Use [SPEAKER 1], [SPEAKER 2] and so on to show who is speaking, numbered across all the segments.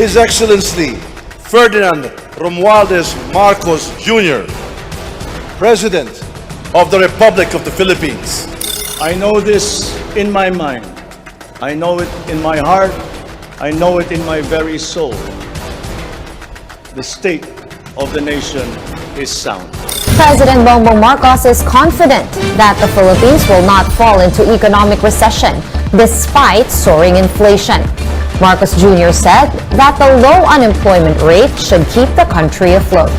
[SPEAKER 1] His Excellency Ferdinand Romualdez Marcos Jr., President of the Republic of the Philippines.
[SPEAKER 2] I know this in my mind. I know it in my heart. I know it in my very soul. The state of the nation is sound.
[SPEAKER 3] President Bongbong Marcos is confident that the Philippines will not fall into economic recession despite soaring inflation. Marcos Jr. said that the low unemployment rate should keep the country afloat.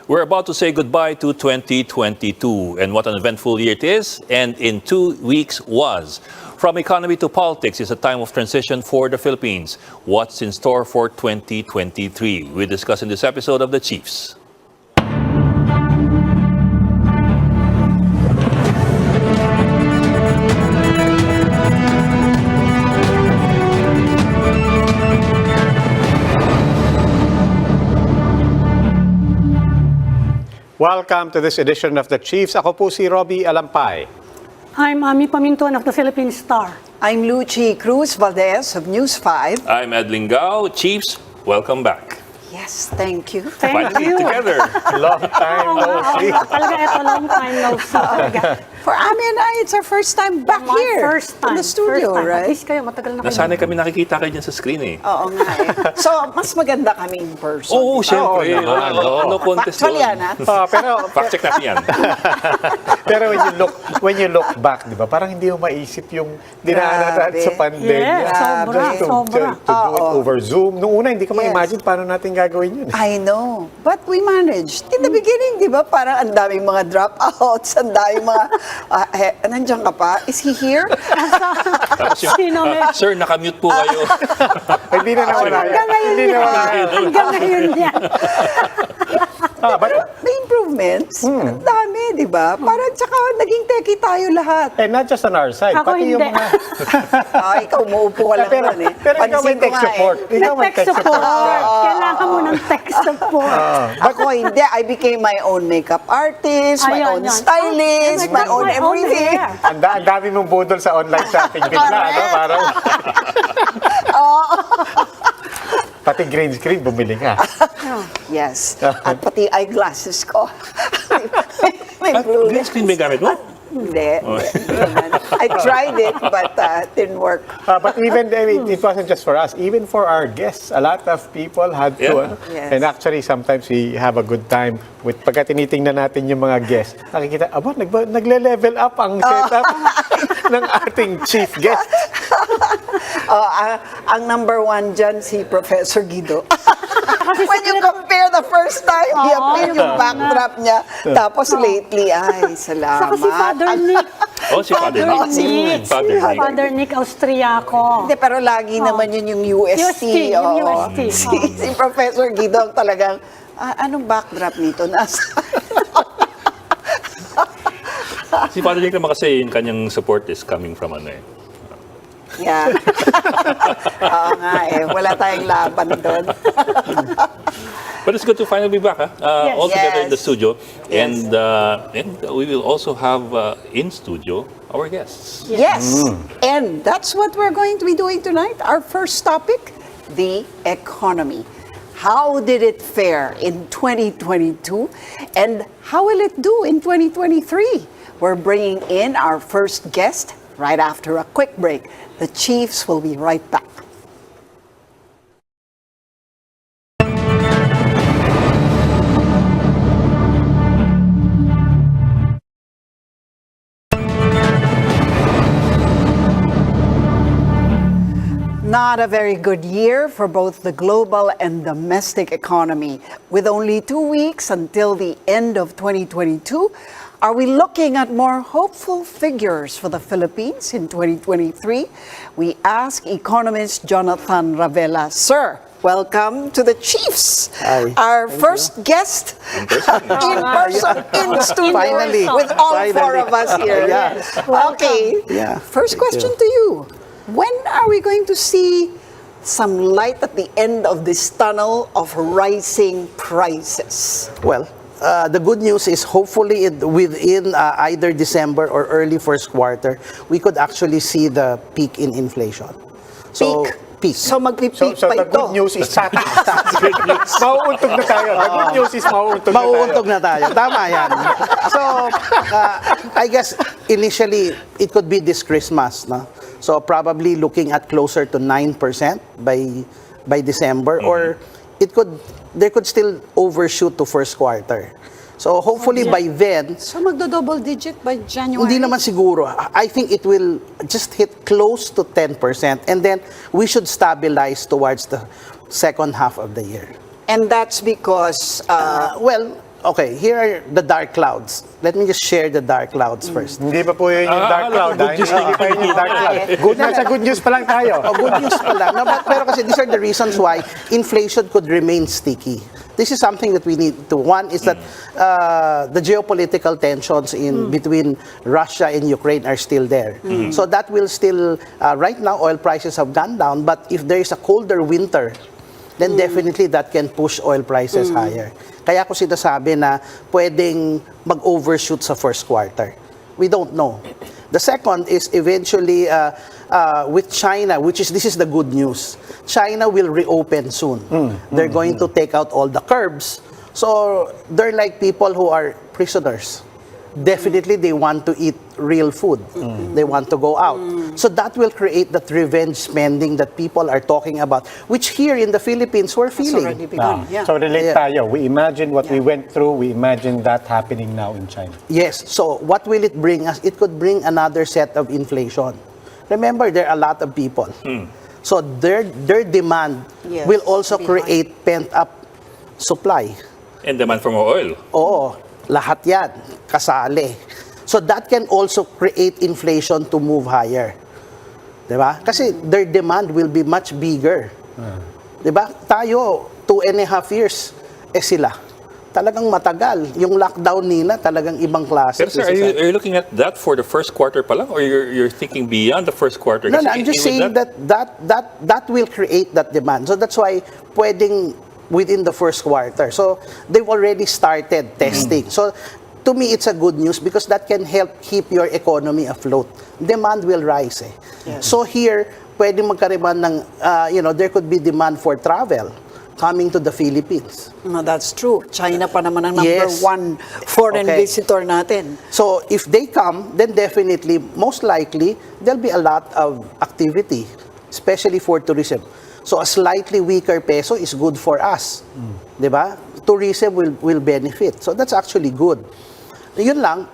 [SPEAKER 4] We're about to say goodbye to 2022, and what an eventful year it is, and in 2 weeks was. From economy to politics is a time of transition for the Philippines. What's in store for 2023? We discuss in this episode of The Chiefs.
[SPEAKER 5] Welcome to this edition of The Chiefs. Ako po si Robbie Alampay.
[SPEAKER 6] I'm Ami Pamintuan of the Philippine Star.
[SPEAKER 7] I'm Lucy Cruz Valdez of News 5.
[SPEAKER 4] I'm Ed Lingao. Chiefs, welcome back.
[SPEAKER 7] Yes, thank you.
[SPEAKER 6] Thank
[SPEAKER 4] Finally
[SPEAKER 6] you.
[SPEAKER 4] together.
[SPEAKER 5] Long time no see.
[SPEAKER 6] Talaga ito, long time no see.
[SPEAKER 7] For Ami and I, it's our first time back
[SPEAKER 6] My
[SPEAKER 7] here.
[SPEAKER 6] first time.
[SPEAKER 7] In the studio,
[SPEAKER 6] first time. At
[SPEAKER 7] right?
[SPEAKER 6] least kayo, matagal na kayo.
[SPEAKER 4] Nasanay kami nakikita kayo dyan sa screen eh.
[SPEAKER 7] Oo nga eh. So, mas maganda kami in person.
[SPEAKER 4] Oo, syempre.
[SPEAKER 5] Oo naman, oo.
[SPEAKER 4] No contest
[SPEAKER 7] Factual
[SPEAKER 4] doon.
[SPEAKER 7] yan, ha?
[SPEAKER 4] Fact check natin yan.
[SPEAKER 5] Pero when you look back, di ba, parang hindi mo maisip yung dinaanan natin sa pandemya.
[SPEAKER 6] Yes, sobra,
[SPEAKER 5] Just to
[SPEAKER 6] sobra.
[SPEAKER 5] do it over Zoom. Noong una, hindi ko ma-imagine paano natin gagawin yun.
[SPEAKER 7] I know. But we managed. In the beginning, di ba, parang ang daming mga dropouts, ang daming mga, nandiyan ka pa? Is he here?
[SPEAKER 4] Tapos yung,
[SPEAKER 6] Sino may...
[SPEAKER 4] sir, nakamute po kayo.
[SPEAKER 5] Hindi na nawala.
[SPEAKER 6] Hanggang ngayon
[SPEAKER 5] Hindi
[SPEAKER 6] yan.
[SPEAKER 5] nawala.
[SPEAKER 6] Hanggang ngayon yan.
[SPEAKER 5] But,
[SPEAKER 7] May improvements. Ang dami, di ba? Parang tsaka naging techie tayo lahat.
[SPEAKER 5] and not just on our side,
[SPEAKER 6] Ako
[SPEAKER 5] pati yung
[SPEAKER 6] hindi.
[SPEAKER 5] mga...
[SPEAKER 7] Ikaw umuupo ka lang
[SPEAKER 5] pero,
[SPEAKER 7] doon eh.
[SPEAKER 5] pero ikaw may
[SPEAKER 7] Pansin ko
[SPEAKER 5] tech
[SPEAKER 7] nga
[SPEAKER 5] support.
[SPEAKER 7] eh.
[SPEAKER 5] Ikaw may tech support.
[SPEAKER 6] Kailangan mo ng tech support.
[SPEAKER 7] Ako hindi. I became my own makeup artist, my
[SPEAKER 6] Ayun,
[SPEAKER 7] own
[SPEAKER 6] yun.
[SPEAKER 7] stylist,
[SPEAKER 6] Oh,
[SPEAKER 7] my own
[SPEAKER 6] my own
[SPEAKER 7] everything.
[SPEAKER 6] hair.
[SPEAKER 5] Ang dami mong budol sa online shopping bigla, no? Parang... Pati green screen, bumili ka.
[SPEAKER 7] Yes. At pati eyeglasses ko. may blue
[SPEAKER 4] Green screen ba yung gamit mo?
[SPEAKER 7] Hindi. I tried it, but didn't work.
[SPEAKER 5] But even, I mean, it wasn't just for us. Even for our guests, a lot of people had to.
[SPEAKER 7] Yes.
[SPEAKER 5] And actually, sometimes we have a good time with pagka tinitingnan natin yung mga guests. Nakikita, nagle-level up ang setup ng ating chief guest.
[SPEAKER 7] Ang number one dyan, si Professor Guido. When you compare the first time, he appeared yung backdrop niya. Tapos lately, ay, salamat.
[SPEAKER 6] Saka si Father Nick.
[SPEAKER 4] Oh, si Father Nick.
[SPEAKER 6] Nick.
[SPEAKER 4] Father Nick.
[SPEAKER 6] Father Nick Austriaco.
[SPEAKER 7] Hindi, pero lagi naman yun yung UST.
[SPEAKER 6] UST, yung
[SPEAKER 7] oo.
[SPEAKER 6] UST.
[SPEAKER 7] Si Professor Guido ang talagang, anong backdrop nito?
[SPEAKER 4] Si Father Nick naman kasi yung kanyang support is coming from ano eh.
[SPEAKER 7] Yeah. Oo nga eh. Wala tayong laban doon.
[SPEAKER 4] But it's good to finally be back,
[SPEAKER 6] Yes.
[SPEAKER 4] all together in the
[SPEAKER 7] Yes.
[SPEAKER 4] studio.
[SPEAKER 7] Yes.
[SPEAKER 4] And we will also have in studio our guests.
[SPEAKER 7] Yes. And that's what we're going to be doing tonight. Our first topic, the economy. How did it fare in 2022? And how will it do in 2023? We're bringing in our first guest right after a quick break. The Chiefs will be right back. Not a very good year for both the global and domestic economy. With only 2 weeks until the end of 2022, are we looking at more hopeful figures for the Philippines in 2023? We ask Economist Jonathan Ravelas. Sir, welcome to the Chiefs.
[SPEAKER 5] Hi.
[SPEAKER 7] Our first guest in person, in studio,
[SPEAKER 5] Finally.
[SPEAKER 7] with all
[SPEAKER 5] Finally.
[SPEAKER 7] four of us here.
[SPEAKER 5] Yeah.
[SPEAKER 7] Okay.
[SPEAKER 5] Yeah.
[SPEAKER 7] First
[SPEAKER 5] Thank
[SPEAKER 7] question
[SPEAKER 5] you.
[SPEAKER 7] to you. When are we going to see some light at the end of this tunnel of rising prices?
[SPEAKER 8] Well, the good news is hopefully within either December or early first quarter, we could actually see the peak in inflation. So, peak.
[SPEAKER 7] So magpipeak
[SPEAKER 5] So
[SPEAKER 7] pa
[SPEAKER 5] the
[SPEAKER 7] ito.
[SPEAKER 5] good news is tataas. Mauuntog na tayo. The good news is mauuntog na tayo.
[SPEAKER 8] Mauuntog na tayo. Tama yan. So, I guess initially, it could be this Christmas. No? So, probably looking at closer to 9% by December. Or they could still overshoot to first quarter. So, hopefully by then,
[SPEAKER 7] So magdo-double digit by January?
[SPEAKER 8] hindi naman siguro. I think it will just hit close to 10%. And then, we should stabilize towards the second half of the year.
[SPEAKER 7] And that's because
[SPEAKER 8] Well, okay, here are the dark clouds. Let me just share the dark clouds first.
[SPEAKER 5] Hindi pa po yun yung dark cloud.
[SPEAKER 4] good news
[SPEAKER 5] Hindi pa yun yung dark cloud. Nasa good news pa lang tayo.
[SPEAKER 8] Oh, good news pala. No, pero kasi these are the reasons why inflation could remain sticky. This is something that we need to. One is that the geopolitical tensions between Russia and Ukraine are still there. So that will still, right now, oil prices have gone down. But if there is a colder winter, then definitely that can push oil prices higher. Kaya ko sinasabi na pwedeng mag-overshoot sa first quarter. We don't know. The second is eventually with China, this is the good news. China will reopen soon. They're going to take out all the curbs. So they're like people who are prisoners. Definitely they want to eat real food. They want to go out. So that will create that revenge spending that people are talking about, which here in the Philippines we're
[SPEAKER 7] it's
[SPEAKER 8] feeling.
[SPEAKER 7] already begun. Yeah.
[SPEAKER 5] So relate
[SPEAKER 8] Yeah.
[SPEAKER 5] tayo. We imagine what we went through. We imagine that happening now in China.
[SPEAKER 8] Yes. So what will it bring us? It could bring another set of inflation. Remember, there are a lot of people. So their demand
[SPEAKER 7] Yes,
[SPEAKER 8] will also
[SPEAKER 7] behind.
[SPEAKER 8] create pent-up supply.
[SPEAKER 4] And demand for more oil.
[SPEAKER 8] Oo, lahat yan, kasali. So that can also create inflation to move higher. Diba? Kasi their demand will be much bigger. Diba? Tayo, 2.5 years, sila. Talagang matagal. Yung lockdown nila, talagang ibang klase.
[SPEAKER 4] Pero sir, are you looking at that for the first quarter pa lang? Or you're thinking beyond the first quarter?
[SPEAKER 8] No,
[SPEAKER 4] Kasi
[SPEAKER 8] I'm just
[SPEAKER 4] with
[SPEAKER 8] saying that will create that demand. So that's why pwedeng within the first quarter. So they've already started testing. So to me, it's a good news because that can help keep your economy afloat. Demand will rise. So here, pwedeng magkaroon ng, there could be demand for travel coming to the Philippines.
[SPEAKER 7] No, that's true. China pa naman ang number
[SPEAKER 8] Yes.
[SPEAKER 7] one foreign
[SPEAKER 8] Okay.
[SPEAKER 7] visitor natin.
[SPEAKER 8] So if they come, then definitely, most likely, there'll be a lot of activity, especially for tourism. So a slightly weaker peso is good for us. Diba? Tourism will benefit. So that's actually good. Yun lang,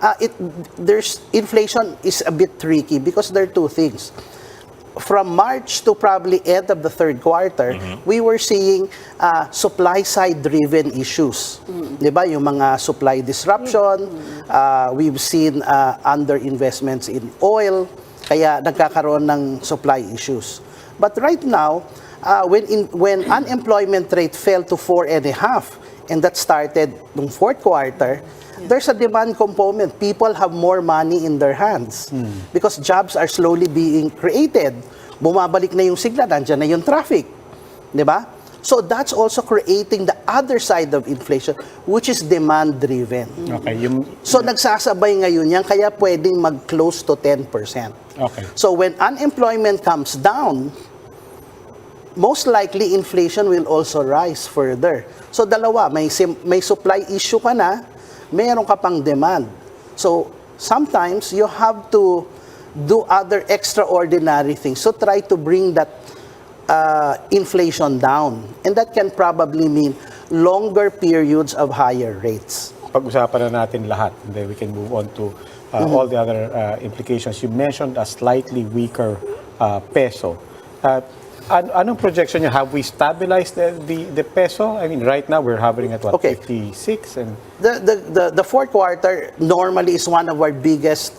[SPEAKER 8] there's inflation is a bit tricky because there are two things. From March to probably end of the third quarter, we were seeing supply-side driven issues. Diba? Yung mga supply disruption, we've seen underinvestments in oil, kaya nagkakaroon ng supply issues. But right now, when unemployment rate fell to 4.5%, and that started ng fourth quarter, there's a demand component. People have more money in their hands because jobs are slowly being created. Bumabalik na yung sigla, nandiyan na yung traffic. Di ba? So that's also creating the other side of inflation, which is demand-driven.
[SPEAKER 5] Okay.
[SPEAKER 8] So nagsasabay ngayon yan, kaya pwedeng mag-close to 10%.
[SPEAKER 5] Okay.
[SPEAKER 8] So when unemployment comes down, most likely inflation will also rise further. So dalawa, may supply issue ka na, meron ka pang demand. So sometimes you have to do other extraordinary things. So try to bring that inflation down. And that can probably mean longer periods of higher rates.
[SPEAKER 5] Pag-usapan na natin lahat. And then we can move on to all the other implications. You mentioned a slightly weaker peso. Anong projection niyo? Have we stabilized the peso? I mean, right now we're hovering at what,
[SPEAKER 8] Okay.
[SPEAKER 5] 56? And
[SPEAKER 8] The fourth quarter normally is one of our biggest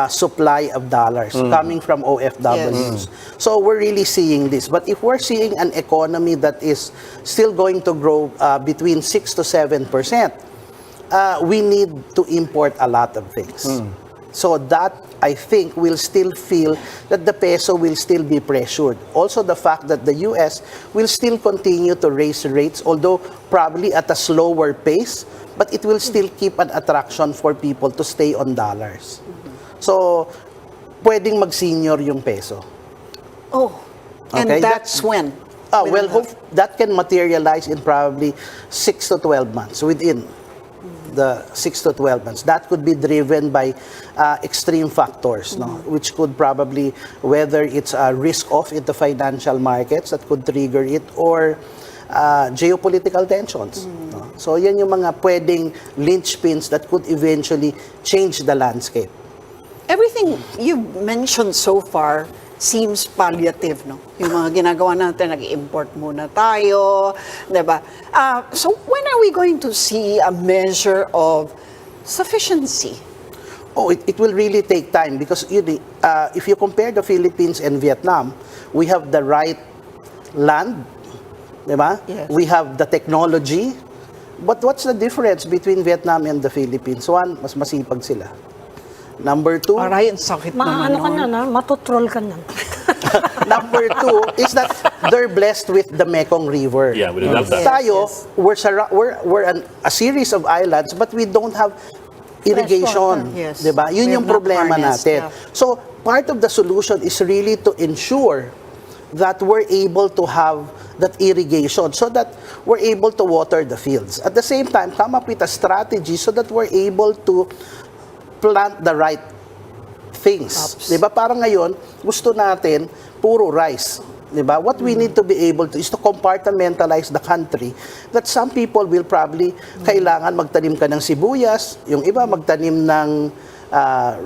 [SPEAKER 8] supply of dollars coming from OFWs. So we're really seeing this. But if we're seeing an economy that is still going to grow between 6 to 7%, we need to import a lot of things. So that, I think, will still feel that the peso will still be pressured. Also, the fact that the US will still continue to raise rates, although probably at a slower pace, but it will still keep an attraction for people to stay on dollars. So, pwedeng mag-senior yung peso.
[SPEAKER 7] Oh, and
[SPEAKER 8] Okay,
[SPEAKER 7] that's when?
[SPEAKER 8] Well, that can materialize in probably 6 to 12 months, within the 6 to 12 months. That could be driven by extreme factors, no? Which could probably, whether it's a risk-off in the financial markets that could trigger it, or geopolitical tensions. No? So yan yung mga pwedeng linchpins that could eventually change the landscape.
[SPEAKER 7] Everything you've mentioned so far seems palliative, no? Yung mga ginagawa natin, nag-import muna tayo, diba? So when are we going to see a measure of sufficiency?
[SPEAKER 8] Oh, it will really take time because if you compare the Philippines and Vietnam, we have the right land, diba?
[SPEAKER 7] Yes.
[SPEAKER 8] We have the technology. But what's the difference between Vietnam and the Philippines? One, mas masipag sila. Number two,
[SPEAKER 7] Aray, ang sakit naman
[SPEAKER 6] Maano ka
[SPEAKER 7] nun.
[SPEAKER 6] na, matutrol ka na.
[SPEAKER 8] number two is that they're blessed with the Mekong River.
[SPEAKER 4] Yeah, we love that.
[SPEAKER 8] Tayo, we're a series of islands, but we don't have irrigation.
[SPEAKER 7] Yes.
[SPEAKER 8] Diba? Yun
[SPEAKER 7] We
[SPEAKER 8] yung
[SPEAKER 7] have not
[SPEAKER 8] problema
[SPEAKER 7] harnessed,
[SPEAKER 8] natin.
[SPEAKER 7] yeah.
[SPEAKER 8] So, part of the solution is really to ensure that we're able to have that irrigation so that we're able to water the fields. At the same time, come up with a strategy so that we're able to plant the right things. Diba? Parang ngayon, gusto natin puro rice. Diba? What we need to be able to is to compartmentalize the country, that some people will probably kailangan magtanim ka ng sibuyas, yung iba magtanim ng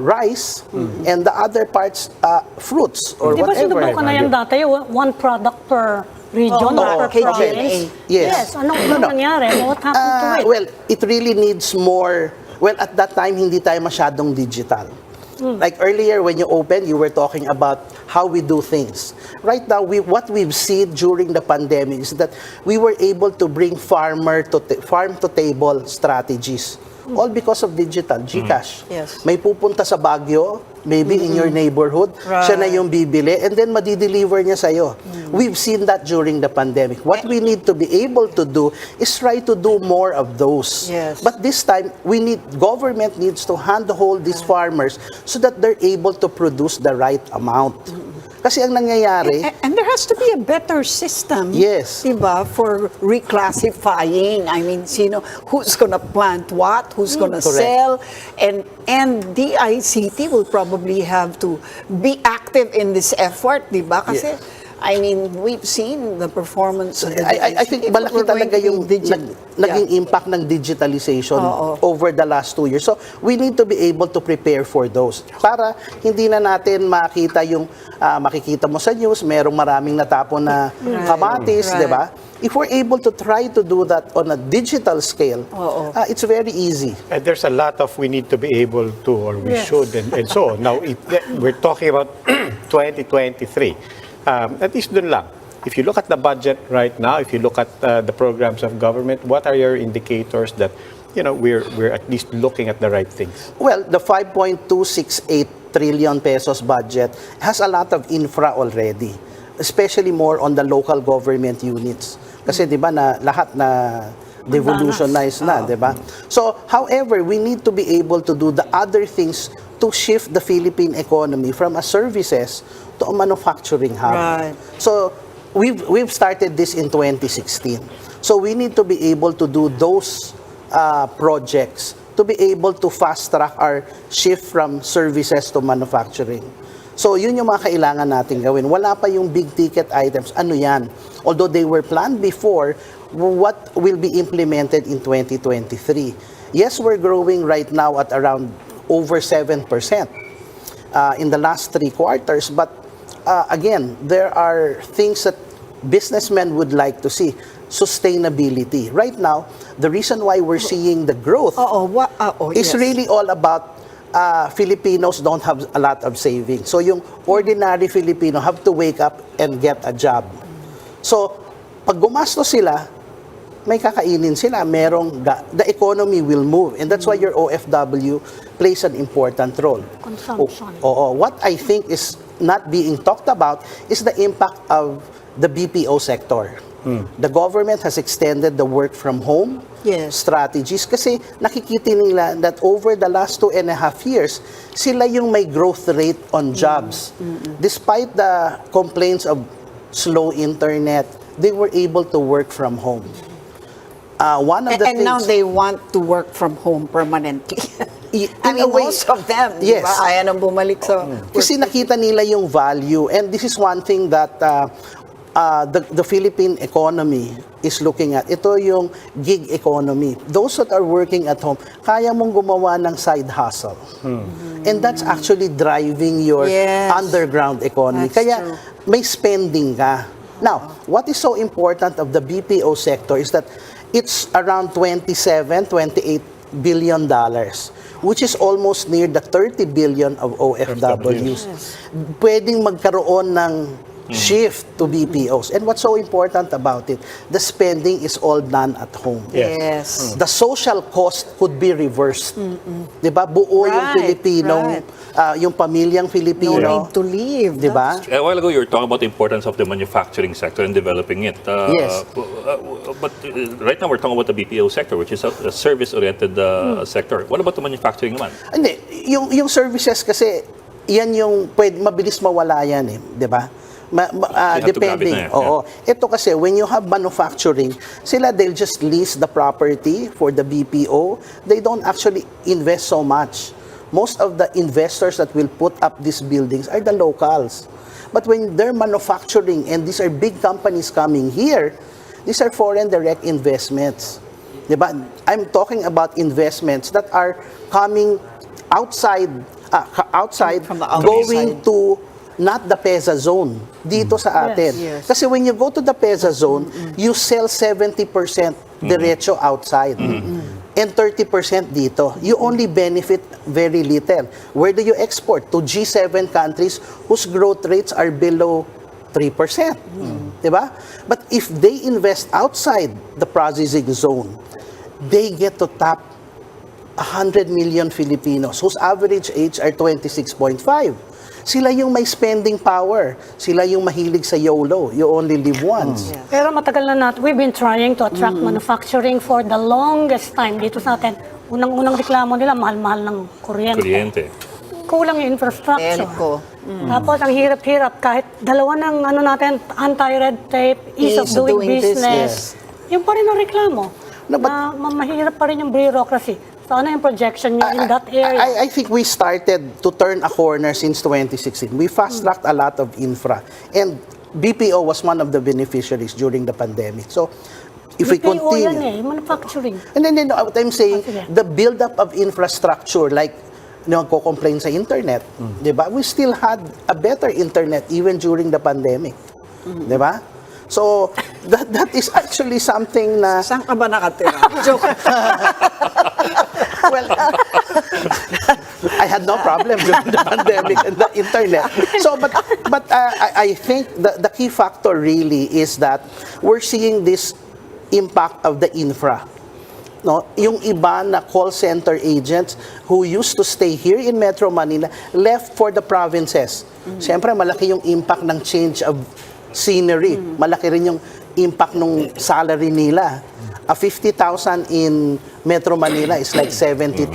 [SPEAKER 8] rice, and the other parts, fruits or
[SPEAKER 6] Di ba
[SPEAKER 8] whatever.
[SPEAKER 6] sinubukan na yan dati? One product per region
[SPEAKER 7] Oo,
[SPEAKER 6] or per
[SPEAKER 7] KGNA.
[SPEAKER 6] province?
[SPEAKER 8] Yes.
[SPEAKER 6] Anong
[SPEAKER 8] No.
[SPEAKER 6] nangyari? What happened to it?
[SPEAKER 8] Well, it really needs more. Well, at that time, hindi tayo masyadong digital. Like earlier, when you opened, you were talking about how we do things. Right now, what we've seen during the pandemic is that we were able to bring farm-to-table strategies. All because of digital, GCash.
[SPEAKER 7] Yes.
[SPEAKER 8] May pupunta sa Baguio, maybe in your neighborhood, siya na yung bibili, and then madi-deliver niya sa'yo. We've seen that during the pandemic. What we need to be able to do is try to do more of those.
[SPEAKER 7] Yes.
[SPEAKER 8] But this time, government needs to handhold these farmers so that they're able to produce the right amount. Kasi ang nangyayari,
[SPEAKER 7] And there has to be a better system,
[SPEAKER 8] Yes.
[SPEAKER 7] diba, for reclassifying. I mean, who's gonna plant what, who's gonna
[SPEAKER 8] Correct.
[SPEAKER 7] sell, and the ICT will probably have to be active in this effort, diba? Kasi, I mean, we've seen the performance of the
[SPEAKER 8] I think
[SPEAKER 7] ICT.
[SPEAKER 8] malaki
[SPEAKER 7] We're going
[SPEAKER 8] talaga
[SPEAKER 7] to
[SPEAKER 8] yung
[SPEAKER 7] be
[SPEAKER 8] naging impact ng digitalization
[SPEAKER 7] Oo.
[SPEAKER 8] over the last 2 years. So, we need to be able to prepare for those. Para hindi na natin makita yung makikita mo sa news, merong maraming natapon na kamatis,
[SPEAKER 7] Right.
[SPEAKER 8] di ba? If we're able to try to do that on a digital scale, it's very easy.
[SPEAKER 5] And there's a lot of we need to be able to, or we should, and so on. Now, we're talking about 2023. At least dun lang. If you look at the budget right now, if you look at the programs of government, what are your indicators that we're at least looking at the right things?
[SPEAKER 8] Well, the 5.268 trillion pesos budget has a lot of infra already, especially more on the local government units. Kasi 'di ba na lahat na devolutionize na, 'di ba? So, however, we need to be able to do the other things to shift the Philippine economy from a services to a manufacturing hub.
[SPEAKER 7] Right.
[SPEAKER 8] So, we've started this in 2016. So, we need to be able to do those projects to be able to fast-track our shift from services to manufacturing. So, yun yung mga kailangan natin gawin. Wala pa yung big-ticket items. Ano yan? Although they were planned before, what will be implemented in 2023? Yes, we're growing right now at around over 7% in the last 3 quarters. But again, there are things that businessmen would like to see. Sustainability. Right now, the reason why we're seeing the growth is really all about Filipinos don't have a lot of savings. So yung ordinary Filipino have to wake up and get a job. So pag gumastos sila, may kakainin sila, the economy will move. And that's why your OFW plays an important role.
[SPEAKER 6] Consumption.
[SPEAKER 8] What I think is not being talked about is the impact of the BPO sector. The government has extended the work from home strategies kasi nakikita nila that over the last 2.5 years, sila yung may growth rate on jobs. Despite the complaints of slow internet, they were able to work from home. One of the
[SPEAKER 7] And
[SPEAKER 8] things,
[SPEAKER 7] now they want to work from home permanently.
[SPEAKER 8] in
[SPEAKER 7] I
[SPEAKER 8] a
[SPEAKER 7] mean,
[SPEAKER 8] way,
[SPEAKER 7] most of them,
[SPEAKER 8] yes.
[SPEAKER 7] diba? Ayaw nang bumalik sa
[SPEAKER 8] Kasi nakita nila yung value, and this is one thing that the Philippine economy is looking at. Ito yung gig economy. Those that are working at home, kaya mong gumawa ng side hustle. And that's actually driving your
[SPEAKER 7] Yes.
[SPEAKER 8] underground economy.
[SPEAKER 7] That's
[SPEAKER 8] Kaya
[SPEAKER 7] true.
[SPEAKER 8] may spending ka. Now, what is so important of the BPO sector is that it's around 28 billion dollars, which is almost near the 30 billion of OFWs. Pwedeng magkaroon ng shift to BPOs. And what's so important about it, the spending is all done at home.
[SPEAKER 7] Yes.
[SPEAKER 8] The social cost could be reversed. Diba? Buo yung
[SPEAKER 7] Right,
[SPEAKER 8] Pilipinong, yung pamilyang
[SPEAKER 7] No
[SPEAKER 8] Filipino.
[SPEAKER 7] need to leave.
[SPEAKER 8] Diba?
[SPEAKER 4] A while ago, you were talking about the importance of the manufacturing sector and developing it.
[SPEAKER 8] Yes.
[SPEAKER 4] But right now, we're talking about the BPO sector, which is a service-oriented sector. What about the manufacturing naman?
[SPEAKER 8] Hindi, yung services kasi, yan yung mabilis mawala yan eh, di ba?
[SPEAKER 4] have to grab it
[SPEAKER 8] Depending.
[SPEAKER 4] na yan,
[SPEAKER 8] Oo. Ito kasi, when you have manufacturing, they'll just lease the property for the BPO. They don't actually invest so much. Most of the investors that will put up these buildings are the locals. But when they're manufacturing, and these are big companies coming here, these are foreign direct investments. Diba? I'm talking about investments that are coming outside
[SPEAKER 7] From the outside.
[SPEAKER 8] going to not the PEZA zone, dito sa atin.
[SPEAKER 7] Yes.
[SPEAKER 8] Kasi when you go to the PEZA zone, you sell 70% diretso outside. And 30% dito. You only benefit very little. Where do you export? To G7 countries whose growth rates are below 3%. Diba? But if they invest outside the processing zone, they get to tap 100 million Filipinos whose average age are 26.5. Sila yung may spending power. Sila yung mahilig sa YOLO. You only live once.
[SPEAKER 6] Pero matagal na natin, we've been trying to attract manufacturing for the longest time dito sa atin. Unang-unang reklamo nila, mahal-mahal ng kuryente. Kulang yung infrastructure.
[SPEAKER 7] Telco.
[SPEAKER 6] Tapos ang hirap-hirap, kahit dalawa ng natin, anti-red tape, ease of doing business. Yung pa rin ang reklamo.
[SPEAKER 8] No, but-
[SPEAKER 6] na mahirap pa rin yung bureaucracy. So ano yung projection nyo in that area?
[SPEAKER 8] I think we started to turn a corner since 2016. We fast-tracked a lot of infra. And BPO was one of the beneficiaries during the pandemic. So, if we
[SPEAKER 6] BPO yan
[SPEAKER 8] continue...
[SPEAKER 6] manufacturing.
[SPEAKER 8] And then, what I'm saying,
[SPEAKER 6] Sige.
[SPEAKER 8] the build-up of infrastructure, like, nagko-complain sa internet, di ba? We still had a better internet even during the pandemic. Di ba? So, that is actually something na...
[SPEAKER 7] Saan ka ba nakatira? Joke.
[SPEAKER 8] Well, I had no problem during the pandemic and the internet. So, but I think the key factor really is that we're seeing this impact of the infra. No, yung iba na call center agents who used to stay here in Metro Manila left for the provinces. Siyempre, malaki yung impact ng change of scenery. Malaki rin yung impact ng salary nila. A 50,000 in Metro Manila is like 70,000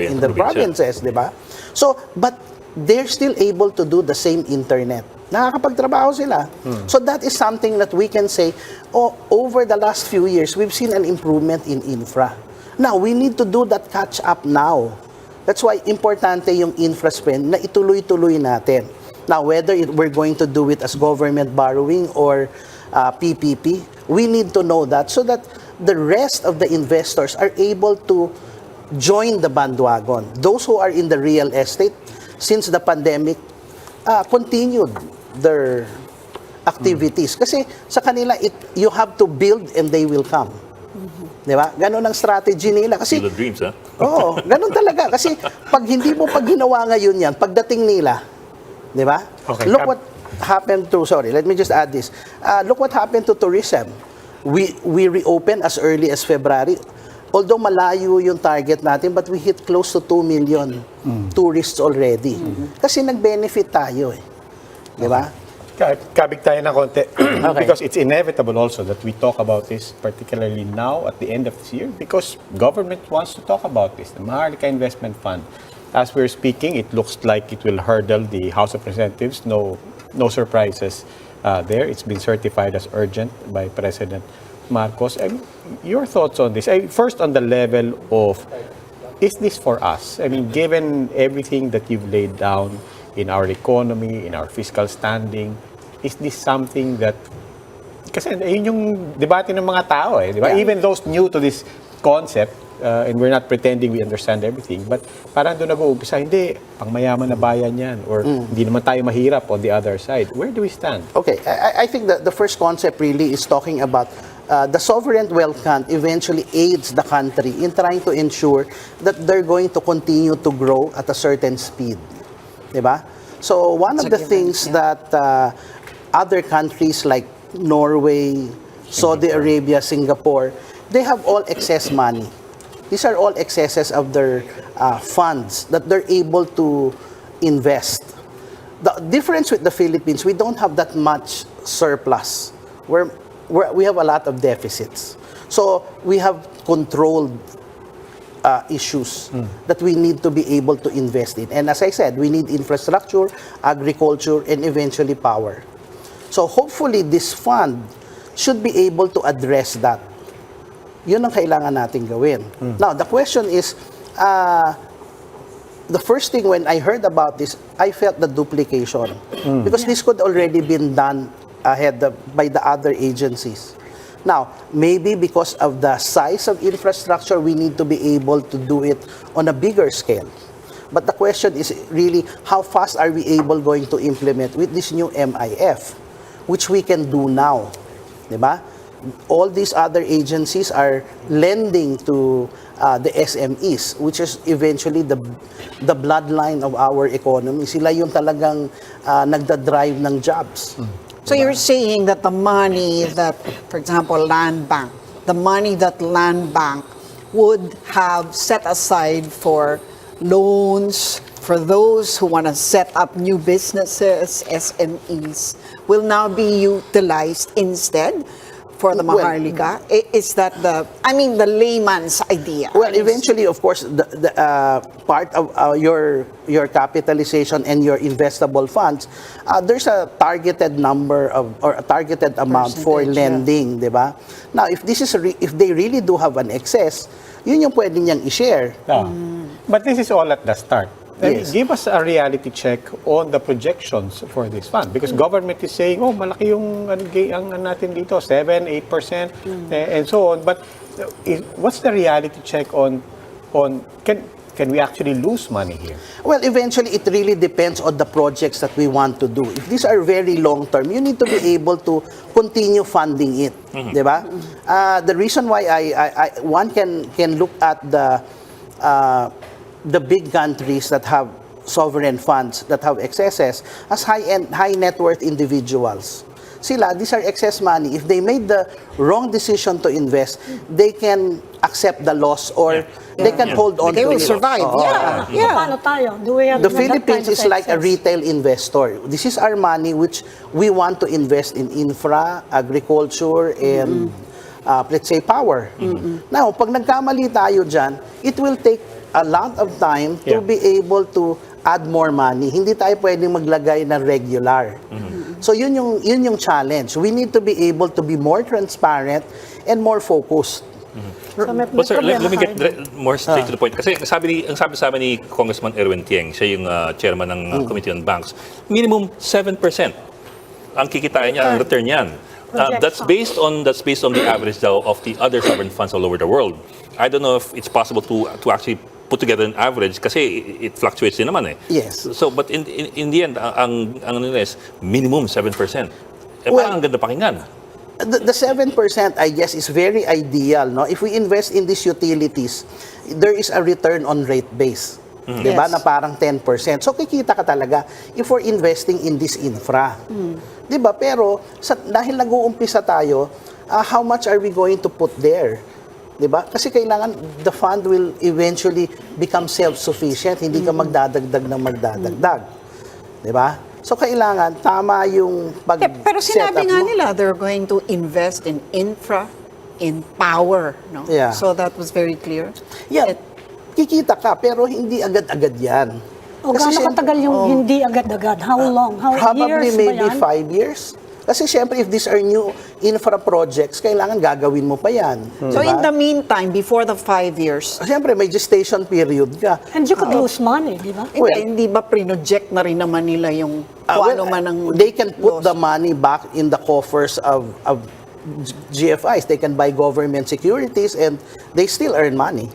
[SPEAKER 8] in the provinces, di ba? So, but they're still able to do the same internet. Nakakapagtrabaho sila. So that is something that we can say, over the last few years, we've seen an improvement in infra. Now, we need to do that catch up now. That's why importante yung infra spend na ituloy-tuloy natin. Now, whether we're going to do it as government borrowing or PPP, we need to know that so that the rest of the investors are able to join the bandwagon. Those who are in the real estate, since the pandemic, continued their activities. Kasi sa kanila, you have to build and they will come. Di ba? Ganon ang strategy nila. Kasi,
[SPEAKER 4] Field of dreams, ha?
[SPEAKER 8] Oo, ganon talaga. Kasi pag hindi mo pag ginawa ngayon yan, pagdating nila, di ba?
[SPEAKER 5] Okay.
[SPEAKER 8] Look what happened to, sorry, let me just add this. Look what happened to tourism. We reopen as early as February. Although malayo yung target natin, but we hit close to 2 million tourists already. Kasi nag-benefit tayo eh. Di ba?
[SPEAKER 5] Kabig tayo ng konti. Because it's inevitable also that we talk about this, particularly now at the end of this year, because government wants to talk about this. The Maharlika Investment Fund, as we're speaking, it looks like it will hurdle the House of Representatives. No surprises there. It's been certified as urgent by President Marcos. Your thoughts on this? First, on the level of, is this for us? I mean, given everything that you've laid down in our economy, in our fiscal standing, is this something that, kasi yun yung debate ng mga tao eh, di ba? Even those new to this concept, and we're not pretending we understand everything, but parang doon nag-uumpisa, hindi, pangmayaman na bayan yan, or hindi naman tayo mahirap on the other side. Where do we stand?
[SPEAKER 8] Okay, I think that the first concept really is talking about the sovereign wealth fund eventually aids the country in trying to ensure that they're going to continue to grow at a certain speed. Diba? So one of the things that other countries like Norway, Saudi Arabia, Singapore, they have all excess money. These are all excesses of their funds that they're able to invest. The difference with the Philippines, we don't have that much surplus. We have a lot of deficits. So we have controlled issues that we need to be able to invest in. And as I said, we need infrastructure, agriculture, and eventually power. So hopefully this fund should be able to address that. Yun ang kailangan natin gawin. Now, the question is, the first thing when I heard about this, I felt the duplication. Because this could already been done ahead by the other agencies. Now, maybe because of the size of infrastructure, we need to be able to do it on a bigger scale. But the question is really, how fast are we going to implement with this new MIF, which we can do now, diba? All these other agencies are lending to the SMEs, which is eventually the bloodline of our economy. Sila yung talagang nagda-drive ng jobs.
[SPEAKER 7] So you're saying that the money that, for example, Land Bank, the money that Land Bank would have set aside for loans for those who want to set up new businesses, SMEs, will now be utilized instead for the Maharlika? Is that the layman's idea?
[SPEAKER 8] Well, eventually, of course, the part of your capitalization and your investable funds, there's a targeted number of, or a targeted amount for lending, di ba? Now, if they really do have an excess, yun yung pwede niyang i-share.
[SPEAKER 5] But this is all at the start.
[SPEAKER 8] Yes.
[SPEAKER 5] Give us a reality check on the projections for this fund. Because government is saying, oh, malaki yung ang natin dito, 7, 8%, and so on. But what's the reality check on can we actually lose money here?
[SPEAKER 8] Well, eventually, it really depends on the projects that we want to do. If these are very long-term, you need to be able to continue funding it. Diba? The reason why one can look at the big countries that have sovereign funds, that have excesses, as high net worth individuals. These are excess money. If they made the wrong decision to invest, they can accept the loss or they can hold on to it.
[SPEAKER 7] They will survive.
[SPEAKER 6] Paano tayo? Do we have
[SPEAKER 8] The
[SPEAKER 6] that kind
[SPEAKER 8] Philippines
[SPEAKER 6] of
[SPEAKER 8] is like a
[SPEAKER 6] access?
[SPEAKER 8] retail investor. This is our money which we want to invest in infra, agriculture, and let's say power. Now, pag nagkamali tayo dyan, it will take a lot of time to be able to add more money. Hindi tayo pwedeng maglagay ng regular. So yun yung challenge. We need to be able to be more transparent and more focused.
[SPEAKER 6] So,
[SPEAKER 4] But sir, let me get more straight to the point. Kasi ang sabi sa amin ni Congressman Erwin Tieng, siya yung chairman ng Committee on Banks, minimum 7% ang kikitain niya, ang return niyan. That's based on the average daw of the other sovereign funds all over the world. I don't know if it's possible to actually put together an average kasi it fluctuates din naman eh.
[SPEAKER 8] Yes.
[SPEAKER 4] So but in the end ang nila is minimum 7%.
[SPEAKER 8] Well,
[SPEAKER 4] ang ganda pakinggan.
[SPEAKER 8] The 7%, I guess, is very ideal. No? If we invest in these utilities, there is a return on rate base. Diba? Na parang 10%. So kikita ka talaga if we're investing in this infra. Diba? Pero dahil nag-uumpisa tayo, how much are we going to put there? Diba? Kasi kailangan, the fund will eventually become self-sufficient. Hindi ka magdadagdag ng magdadagdag. Diba? So kailangan, tama yung
[SPEAKER 7] Pero sinabi
[SPEAKER 8] pag-setup
[SPEAKER 7] nga
[SPEAKER 8] mo.
[SPEAKER 7] nila, they're going to invest in infra, in power. No?
[SPEAKER 8] Yeah.
[SPEAKER 7] So that was very clear.
[SPEAKER 8] Yeah, kikita ka, pero hindi agad-agad yan.
[SPEAKER 6] O gaano katagal yung hindi agad-agad? How long? How
[SPEAKER 8] Probably
[SPEAKER 6] years
[SPEAKER 8] maybe
[SPEAKER 6] ba yan?
[SPEAKER 8] 5 years. Kasi syempre, if these are new infra projects, kailangan gagawin mo pa yan.
[SPEAKER 7] So
[SPEAKER 8] Diba?
[SPEAKER 7] in the meantime, before the 5 years,
[SPEAKER 8] Syempre, may gestation period ka.
[SPEAKER 6] And you could lose money, di ba?
[SPEAKER 7] hindi ba project na rin naman nila yung kung ano man ang
[SPEAKER 8] they can put
[SPEAKER 7] loss?
[SPEAKER 8] the money back in the coffers of GFIs. They can buy government securities and they still earn money.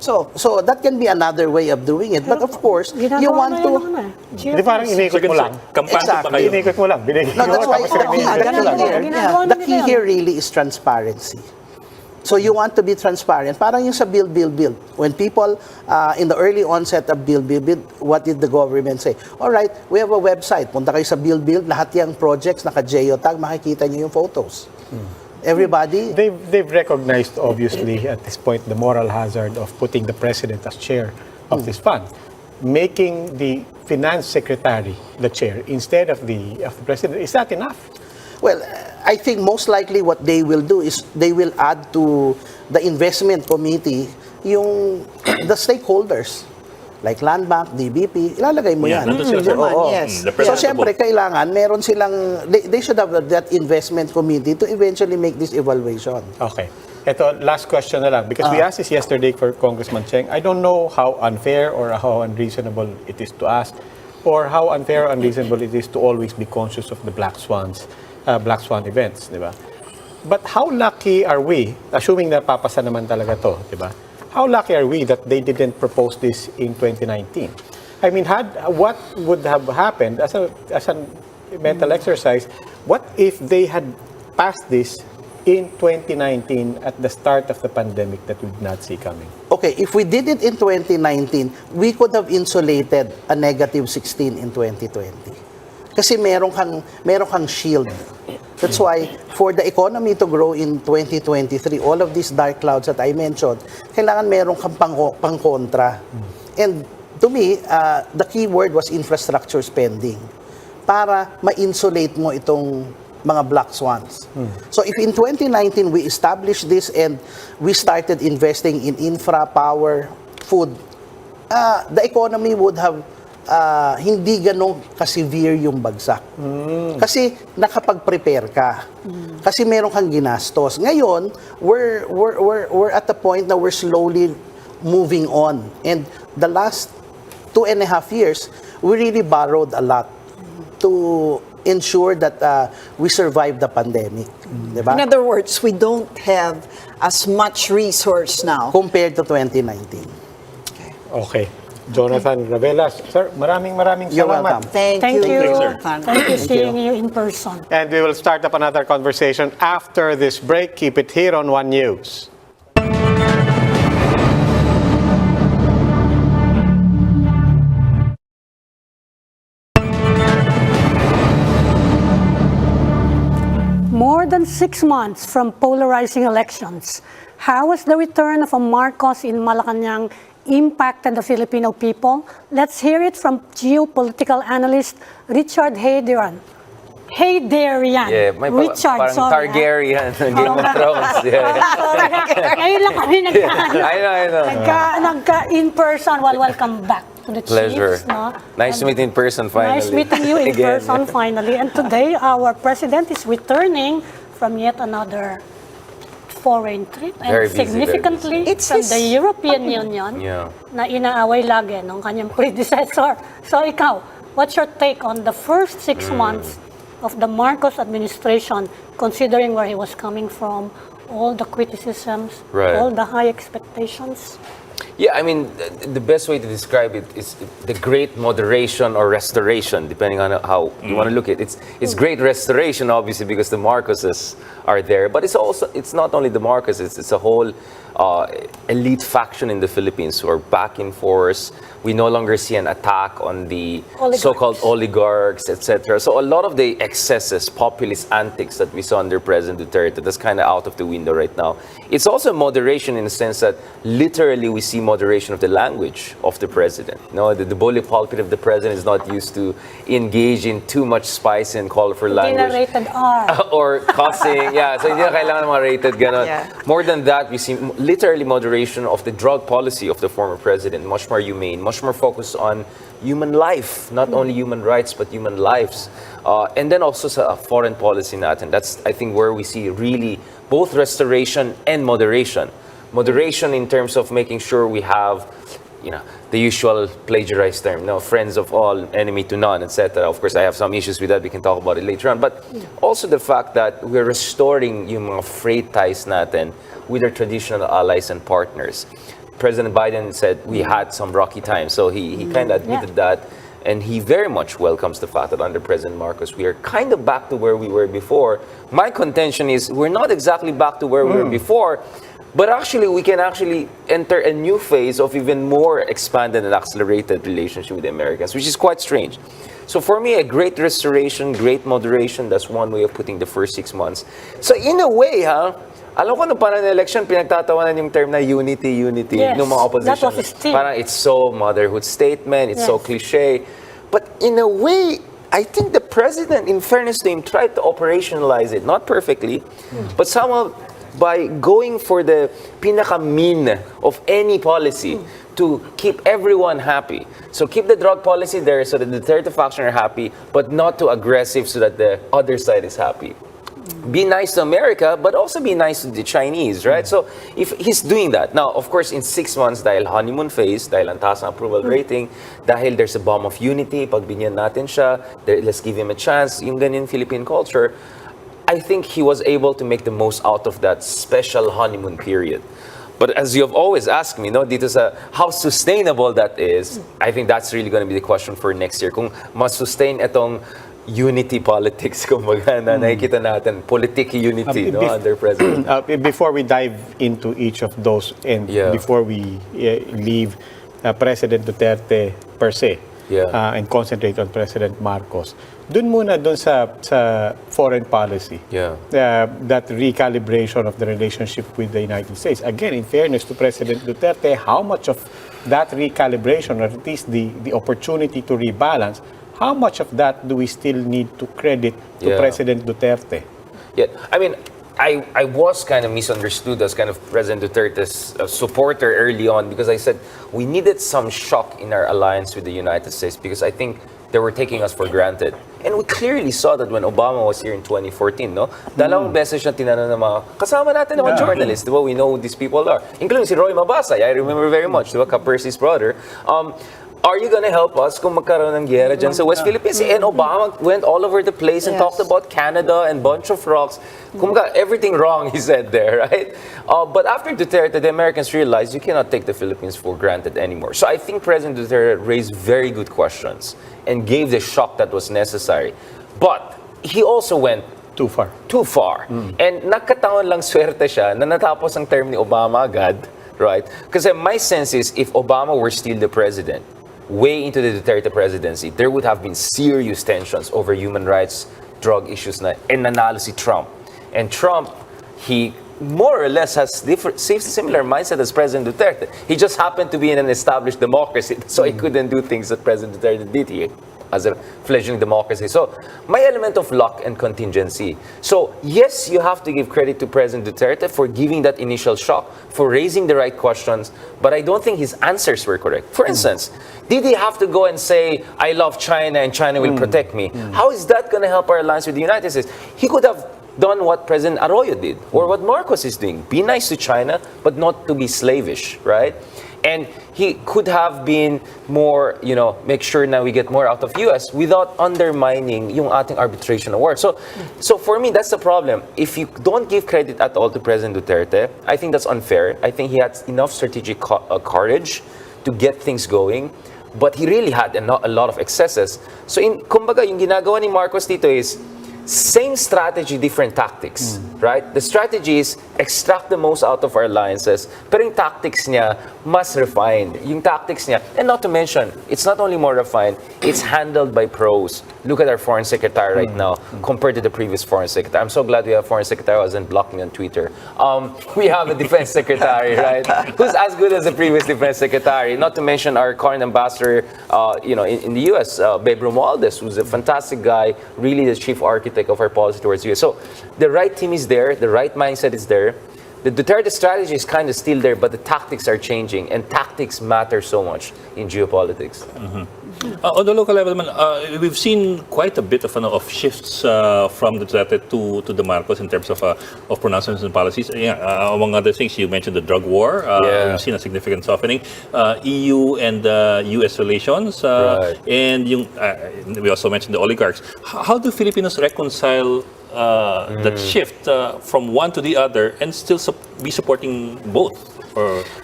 [SPEAKER 8] So that can be another way of doing it. But of course, you
[SPEAKER 6] Ginagawa
[SPEAKER 8] want
[SPEAKER 6] na
[SPEAKER 8] to...
[SPEAKER 6] yan ng ano eh.
[SPEAKER 5] Hindi parang inikot mo lang.
[SPEAKER 4] Kampante pa
[SPEAKER 8] Exactly.
[SPEAKER 4] kayo.
[SPEAKER 5] Inikot mo lang. Binigay
[SPEAKER 8] No,
[SPEAKER 5] mo,
[SPEAKER 8] that's why
[SPEAKER 5] tapos sabihin,
[SPEAKER 7] ganun
[SPEAKER 5] ganun lang.
[SPEAKER 7] lang.
[SPEAKER 6] Ginagawa na
[SPEAKER 8] The
[SPEAKER 6] nila
[SPEAKER 8] key
[SPEAKER 6] yan.
[SPEAKER 8] here really is transparency. So you want to be transparent. Parang yung sa build. When people, in the early onset of build, what did the government say? All right, we have a website. Punta kayo sa build. Lahat yung projects, naka-geotag, makikita nyo yung photos. Everybody,
[SPEAKER 5] They've recognized, obviously, at this point, the moral hazard of putting the president as chair of this fund. Making the finance secretary the chair instead of the president, is that enough?
[SPEAKER 8] well, I think most likely what they will do is they will add to the investment committee yung the stakeholders. Like Land Bank, DBP, ilalagay mo
[SPEAKER 4] Yeah,
[SPEAKER 8] yan.
[SPEAKER 4] nandun sila, sir.
[SPEAKER 8] Oo.
[SPEAKER 7] Yes.
[SPEAKER 4] The
[SPEAKER 8] So,
[SPEAKER 4] president
[SPEAKER 8] syempre, kailangan, meron silang, they should have that investment committee to eventually make this evaluation.
[SPEAKER 5] Okay. Ito, last question na lang. Because we asked this yesterday for Congressman Cheng. I don't know how unfair or how unreasonable it is to ask, or how unfair or unreasonable it is to always be conscious of the black swan events, di ba? But how lucky are we, assuming na papasa naman talaga to, di ba? How lucky are we that they didn't propose this in 2019? I mean, what would have happened as a mental exercise? What if they had passed this in 2019 at the start of the pandemic that we did not see coming?
[SPEAKER 8] Okay, if we did it in 2019, we could have insulated a negative 16 in 2020. Kasi meron kang shield. That's why, for the economy to grow in 2023, all of these dark clouds that I mentioned, kailangan meron kang pang-kontra. And to me, the key word was infrastructure spending para ma-insulate mo itong mga black swans. So if in 2019 we established this and we started investing in infra, power, food, the economy would have hindi ganong ka-severe yung bagsak. Kasi nakapag-prepare ka. Kasi meron kang ginastos. Ngayon, we're at the point na we're slowly moving on. And the last 2.5 years, we really borrowed a lot to ensure that we survive the pandemic. Diba?
[SPEAKER 7] in other words, we don't have as much resource now.
[SPEAKER 8] Compared to 2019.
[SPEAKER 5] Okay. Jonathan Ravelas. Sir, maraming
[SPEAKER 8] You're
[SPEAKER 5] salamat.
[SPEAKER 8] welcome.
[SPEAKER 7] Thank
[SPEAKER 6] Thank
[SPEAKER 7] you.
[SPEAKER 6] you.
[SPEAKER 4] sir.
[SPEAKER 6] Thank you seeing you in person.
[SPEAKER 5] And we will start up another conversation after this break. Keep it here on One News.
[SPEAKER 6] More than 6 months from polarizing elections, how has the return of a Marcos in Malacanang impacted the Filipino people? Let's hear it from geopolitical analyst Richard Heydarian.
[SPEAKER 9] Yeah, may
[SPEAKER 6] Richard,
[SPEAKER 9] parang
[SPEAKER 6] sorry.
[SPEAKER 9] Targaryen, Game of Thrones. Yeah.
[SPEAKER 6] Sorry ha. Ngayon lang kami
[SPEAKER 9] I know.
[SPEAKER 6] nagka-in person. Well, welcome back to the
[SPEAKER 9] Pleasure.
[SPEAKER 6] Chiefs. No?
[SPEAKER 9] Nice to meet you in person finally.
[SPEAKER 6] Nice meeting you in
[SPEAKER 9] Again.
[SPEAKER 6] person finally. And today, our president is returning from yet another foreign trip. And
[SPEAKER 9] Very busy,
[SPEAKER 6] significantly,
[SPEAKER 7] very busy.
[SPEAKER 6] from
[SPEAKER 7] It's
[SPEAKER 6] the
[SPEAKER 7] his-
[SPEAKER 6] European Union
[SPEAKER 9] Yeah.
[SPEAKER 6] na inaaway lagi ng kanyang predecessor. So ikaw, what's your take on the first 6 months of the Marcos administration, considering where he was coming from, all the criticisms,
[SPEAKER 9] Right.
[SPEAKER 6] all the high expectations?
[SPEAKER 9] Yeah, I mean, the best way to describe it is the great moderation or restoration, depending on how you want to look at it. It's great restoration, obviously, because the Marcoses are there, but it's not only the Marcoses, it's a whole elite faction in the Philippines who are back in force. We no longer see an attack on the so-called oligarchs, etc. So a lot of the excesses, populist antics that we saw under President Duterte, that's kind of out of the window right now. It's also moderation in the sense that literally we see moderation of the language of the president. No, the bully pulpit of the president is not used to engage in too much spice and colorful language.
[SPEAKER 6] Rated R.
[SPEAKER 9] Or cussing, yeah. So hindi na kailangan mga rated ganon.
[SPEAKER 7] Yeah.
[SPEAKER 9] More than that, we see literally moderation of the drug policy of the former president, much more humane, much more focused on human life, not only human rights, but human lives. And then also sa foreign policy natin. That's, I think, where we see really both restoration and moderation. Moderation in terms of making sure we have, the usual plagiarized term, friends of all, enemy to none, etc. Of course, I have some issues with that. We can talk about it later on. But also the fact that we're restoring yung mga frayed ties natin with our traditional allies and partners. President Biden said we had some rocky times, so he kind of admitted that. And he very much welcomes the fact that under President Marcos, we are kind of back to where we were before. My contention is we're not exactly back to where we were before, but actually we can actually enter a new phase of even more expanded and accelerated relationship with the Americans, which is quite strange. So for me, a great restoration, great moderation, that's one way of putting the first 6 months. So in a way, alam ko nung parang election, pinagtatawanan yung term na unity,
[SPEAKER 6] Yes,
[SPEAKER 9] ng mga opposition.
[SPEAKER 6] that was his theme.
[SPEAKER 9] Parang it's so motherhood statement, it's so
[SPEAKER 6] Yes.
[SPEAKER 9] cliche. But in a way, I think the president, in fairness to him, tried to operationalize it, not perfectly, but somehow by going for the pinaka-mean of any policy to keep everyone happy. So keep the drug policy there so that the Duterte faction are happy, but not too aggressive so that the other side is happy. Be nice to America, but also be nice to the Chinese, right? So if he's doing that, now, of course, in 6 months, dahil honeymoon phase, dahil ang taas ng approval rating, dahil there's a bomb of unity, pag binyan natin siya, let's give him a chance, yung ganyan Philippine culture, I think he was able to make the most out of that special honeymoon period. But as you have always asked me, dito sa how sustainable that is, I think that's really going to be the question for next year. Kung mas-sustain itong unity politics, kumbaga, na nakikita natin, politic unity under President.
[SPEAKER 5] Before we dive into each of those and before we leave President Duterte per se and concentrate on President Marcos, dun muna sa foreign policy, that recalibration of the relationship with the United States. Again, in fairness to President Duterte, how much of that recalibration, or at least the opportunity to rebalance, how much of that do we still need to credit to President Duterte?
[SPEAKER 9] Yeah, I mean, I was kind of misunderstood as kind of President Duterte's supporter early on because I said we needed some shock in our alliance with the United States because I think they were taking us for granted. And we clearly saw that when Obama was here in 2014, dalawang beses siya tinanong ng mga kasama natin mga journalists, di ba? We know who these people are. Including si Roy Mabasay, I remember very much, di ba? Ka-Percy's brother. Are you gonna help us kung magkaroon ng giyera dyan sa West Philippines? And Obama went all over the place and talked about Canada and bunch of rocks. Kumbaga, everything wrong, he said there, right? But after Duterte, the Americans realized you cannot take the Philippines for granted anymore. So I think President Duterte raised very good questions and gave the shock that was necessary. But he also went
[SPEAKER 5] too far.
[SPEAKER 9] And nakataon lang swerte siya na natapos ang term ni Obama agad, right? Because my sense is if Obama were still the president, way into the Duterte presidency, there would have been serious tensions over human rights, drug issues, and nanalo si Trump. And Trump, he more or less has similar mindset as President Duterte. He just happened to be in an established democracy, so he couldn't do things that President Duterte did here as a fledgling democracy. So, my element of luck and contingency. So, yes, you have to give credit to President Duterte for giving that initial shock, for raising the right questions, but I don't think his answers were correct. For instance, did he have to go and say, I love China and China will protect me? How is that going to help our alliance with the United States? He could have done what President Arroyo did, or what Marcos is doing. Be nice to China, but not to be slavish, right? And he could have been more, make sure na we get more out of US without undermining yung ating arbitration award. So for me, that's the problem. If you don't give credit at all to President Duterte, I think that's unfair. I think he had enough strategic courage to get things going. But he really had a lot of excesses. So kumbaga, yung ginagawa ni Marcos dito is same strategy, different tactics, right? The strategy is extract the most out of our alliances, pero yung tactics niya, mas refined. Yung tactics niya, and not to mention, it's not only more refined, it's handled by pros. Look at our foreign secretary right now, compared to the previous foreign secretary. I'm so glad we have a foreign secretary who hasn't blocked me on Twitter. We have a defense secretary, right? Who's as good as the previous defense secretary. Not to mention our current ambassador, in the US, Babe Romualdez, who's a fantastic guy, really the chief architect of our policy towards the US. So the right team is there, the right mindset is there. The Duterte strategy is kind of still there, but the tactics are changing, and tactics matter so much in geopolitics.
[SPEAKER 4] On the local level, we've seen quite a bit of shifts from the Duterte to the Marcos in terms of pronouncements and policies. Among other things, you mentioned the drug war. We've seen a significant softening. EU and US relations. And we also mentioned the oligarchs. How do Filipinos reconcile that shift from one to the other and still be supporting both?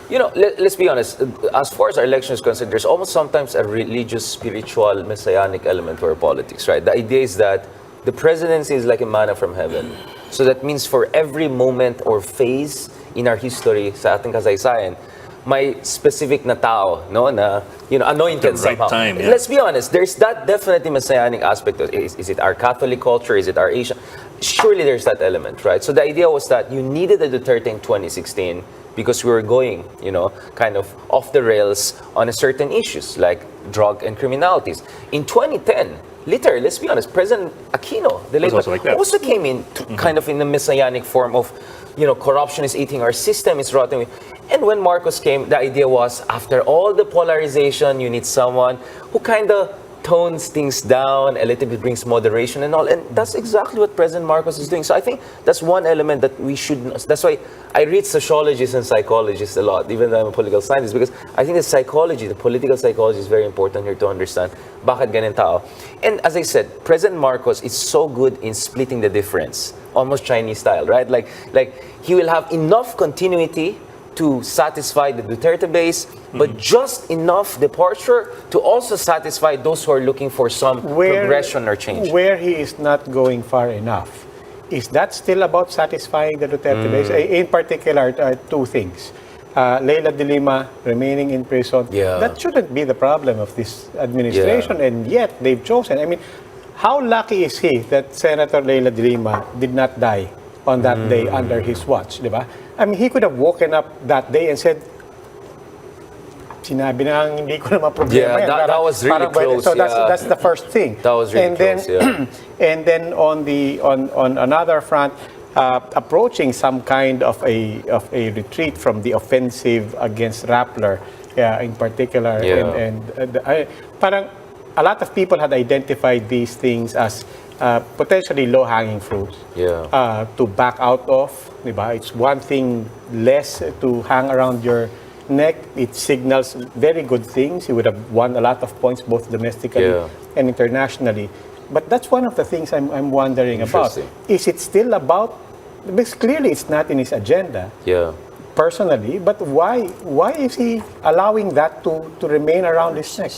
[SPEAKER 9] Let's be honest. As far as our election is concerned, there's almost sometimes a religious, spiritual, messianic element to our politics, right? The idea is that the presidency is like a manna from heaven. So that means for every moment or phase in our history, sa ating kasaysayan, may specific na tao, anointed
[SPEAKER 4] the right
[SPEAKER 9] somehow.
[SPEAKER 4] time, yeah.
[SPEAKER 9] Let's be honest. There's that definitely messianic aspect. Is it our Catholic culture? Is it our Asian? Surely there's that element, right? So the idea was that you needed a Duterte in 2016 because we were going, kind of off the rails on a certain issues like drug and criminalities. In 2010, literally, let's be honest, President Aquino, the late, also came in kind of in the messianic form of, corruption is eating our system, it's rotting. And when Marcos came, the idea was after all the polarization, you need someone who kind of tones things down, a little bit brings moderation and all. And that's exactly what President Marcos is doing. So I think that's one element that we should, that's why I read sociologists and psychologists a lot, even though I'm a political scientist, because I think the political psychology is very important here to understand bakit ganun tao. And as I said, President Marcos is so good in splitting the difference, almost Chinese style, right? Like he will have enough continuity to satisfy the Duterte base, but just enough departure to also satisfy those who are looking for some progression or change.
[SPEAKER 5] Where he is not going far enough, is that still about satisfying the Duterte base? In particular, two things. Leila de Lima remaining in prison, that shouldn't be the problem of this administration, and yet they've chosen. I mean, how lucky is he that Senator Leila de Lima did not die on that day under his watch, di ba? I mean, he could have woken up that day and said, sinabi na hindi ko naman problema yan.
[SPEAKER 9] That was really close.
[SPEAKER 5] So that's the first thing.
[SPEAKER 9] That was really close,
[SPEAKER 5] And then on another front, approaching some kind of a retreat from the offensive against Rappler, in particular, parang a lot of people had identified these things as potentially low-hanging fruits to back out of. Diba? It's one thing less to hang around your neck. It signals very good things. You would have won a lot of points both domestically and internationally. But that's one of the things I'm wondering about. Is it still about, because clearly it's not in his agenda. Personally, but why is he allowing that to remain around his neck?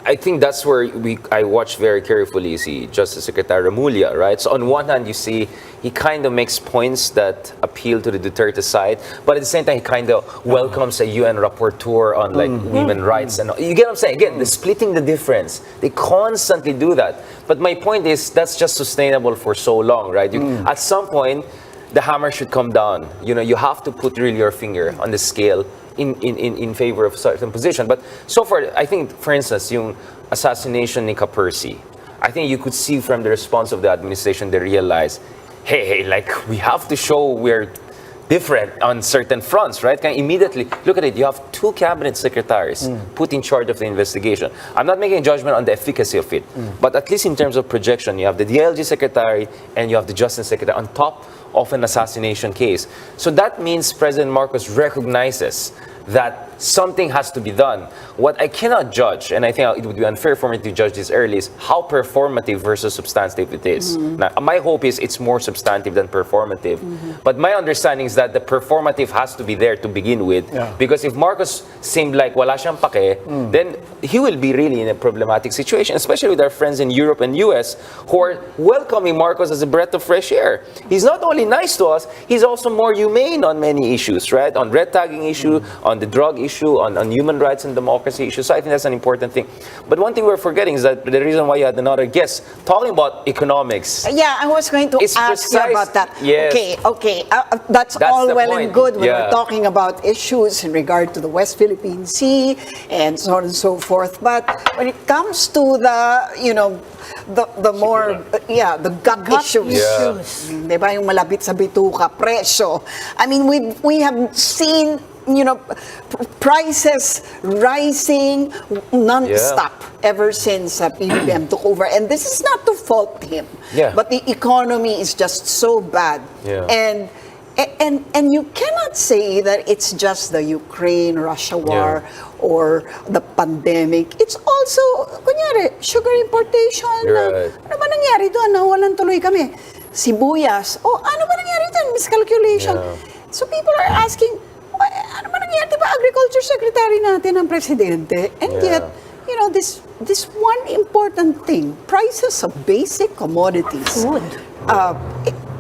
[SPEAKER 9] I think that's where I watch very carefully, see Justice Secretary Remulla, right? So on one hand, you see he kind of makes points that appeal to the Duterte side, but at the same time, he kind of welcomes a UN rapporteur on like women's rights and all. You get what I'm saying? Again, the splitting the difference. They constantly do that. But my point is that's just sustainable for so long, right? At some point, the hammer should come down. You have to put really your finger on the scale in favor of certain position. But so far, I think, for instance, yung assassination ni Kapersi, I think you could see from the response of the administration, they realize, hey, like we have to show we're different on certain fronts, right? Immediately, look at it, you have 2 cabinet secretaries put in charge of the investigation. I'm not making a judgment on the efficacy of it, but at least in terms of projection, you have the DLG secretary and you have the Justice Secretary on top of an assassination case. So that means President Marcos recognizes that something has to be done. What I cannot judge, and I think it would be unfair for me to judge this early, is how performative versus substantive it is. Now, my hope is it's more substantive than performative. But my understanding is that the performative has to be there to begin with. Because if Marcos seemed like wala siyang pake, then he will be really in a problematic situation, especially with our friends in Europe and US who are welcoming Marcos as a breath of fresh air. He's not only nice to us, he's also more humane on many issues, right? On red tagging issue, on the drug issue, on human rights and democracy issues. So I think that's an important thing. But one thing we're forgetting is that the reason why you had another guest talking about economics.
[SPEAKER 7] Yeah, I was going to ask you about that.
[SPEAKER 9] Yes.
[SPEAKER 7] Okay. That's all
[SPEAKER 9] the
[SPEAKER 7] well
[SPEAKER 9] point.
[SPEAKER 7] and good when
[SPEAKER 9] Yeah.
[SPEAKER 7] we're talking about issues in regard to the West Philippine Sea and so on and so forth. But when it comes to the more, the gut issues. Diba, yung malapit sa bituka, presyo. I mean, we have seen prices rising non-stop ever since PBBM took over. And this is not to fault him, but the economy is just so bad. And you cannot say that it's just the Ukraine-Russia war or the pandemic. It's also, kunyari, sugar importation.
[SPEAKER 9] Right.
[SPEAKER 7] Ano ba nangyari doon? Nawalan tuloy kami. Sibuyas. Ano ba nangyari doon? Miscalculation. So people are asking, ano ba nangyari? Diba Agriculture Secretary natin ang presidente? And yet, this one important thing, prices of basic commodities.
[SPEAKER 6] Food.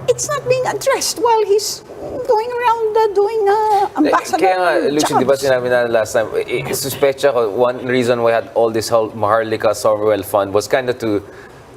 [SPEAKER 7] It's not being addressed while he's going around doing ambassador
[SPEAKER 9] Kaya nga, Lucy,
[SPEAKER 7] jobs.
[SPEAKER 9] di ba sinabi na last time, suspecha ko, one reason why had all this whole Maharlika Somerwell Fund was kind of to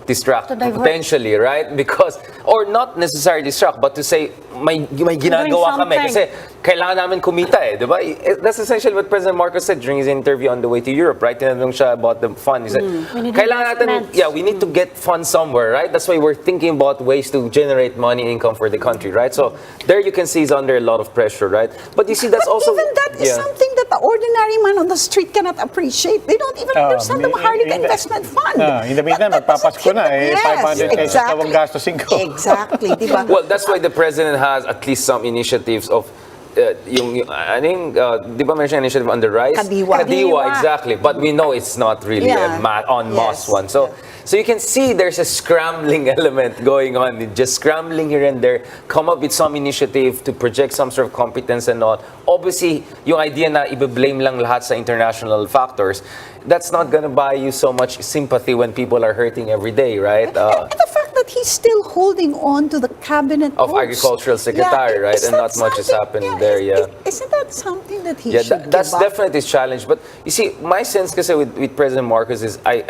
[SPEAKER 9] distract,
[SPEAKER 6] To divert.
[SPEAKER 9] potentially, right? Because, or not necessarily distract, but to say, may ginagawa kami
[SPEAKER 6] something.
[SPEAKER 9] kasi kailangan namin kumita di ba? That's essentially what President Marcos said during his interview on the way to Europe, right? Tinanong siya about the fund. He said,
[SPEAKER 6] We need
[SPEAKER 9] kailangan natin,
[SPEAKER 6] investments.
[SPEAKER 9] we need to get funds somewhere, right? That's why we're thinking about ways to generate money and income for the country, right? So there you can see he's under a lot of pressure, right? But you see that's
[SPEAKER 7] But
[SPEAKER 9] also...
[SPEAKER 7] even that is something that the ordinary man on the street cannot appreciate. They don't even understand the Maharlika Investment Fund.
[SPEAKER 5] In the meantime, magpapasko na 500 pesos daw ang gastusin ko.
[SPEAKER 7] Exactly, di ba?
[SPEAKER 9] Well, that's why the president has at least some initiatives of I think, di ba mention initiative on the rise?
[SPEAKER 7] Kadiwa.
[SPEAKER 9] Exactly. But we know it's not really a mass one. So you can see there's a scrambling element going on. Just scrambling here and there, come up with some initiative to project some sort of competence and all. Obviously, yung idea na ibe-blame lang lahat sa international factors, that's not gonna buy you so much sympathy when people are hurting every day, right?
[SPEAKER 7] And the fact that he's still holding on to the cabinet
[SPEAKER 9] Of
[SPEAKER 7] post.
[SPEAKER 9] Agricultural Secretary, right?
[SPEAKER 7] is
[SPEAKER 9] And
[SPEAKER 7] that
[SPEAKER 9] not much is
[SPEAKER 7] something-
[SPEAKER 9] happening there,
[SPEAKER 7] Isn't that something that he should
[SPEAKER 9] that's
[SPEAKER 7] give up?
[SPEAKER 9] definitely his challenge. But you see, my sense kasi with President Marcos is I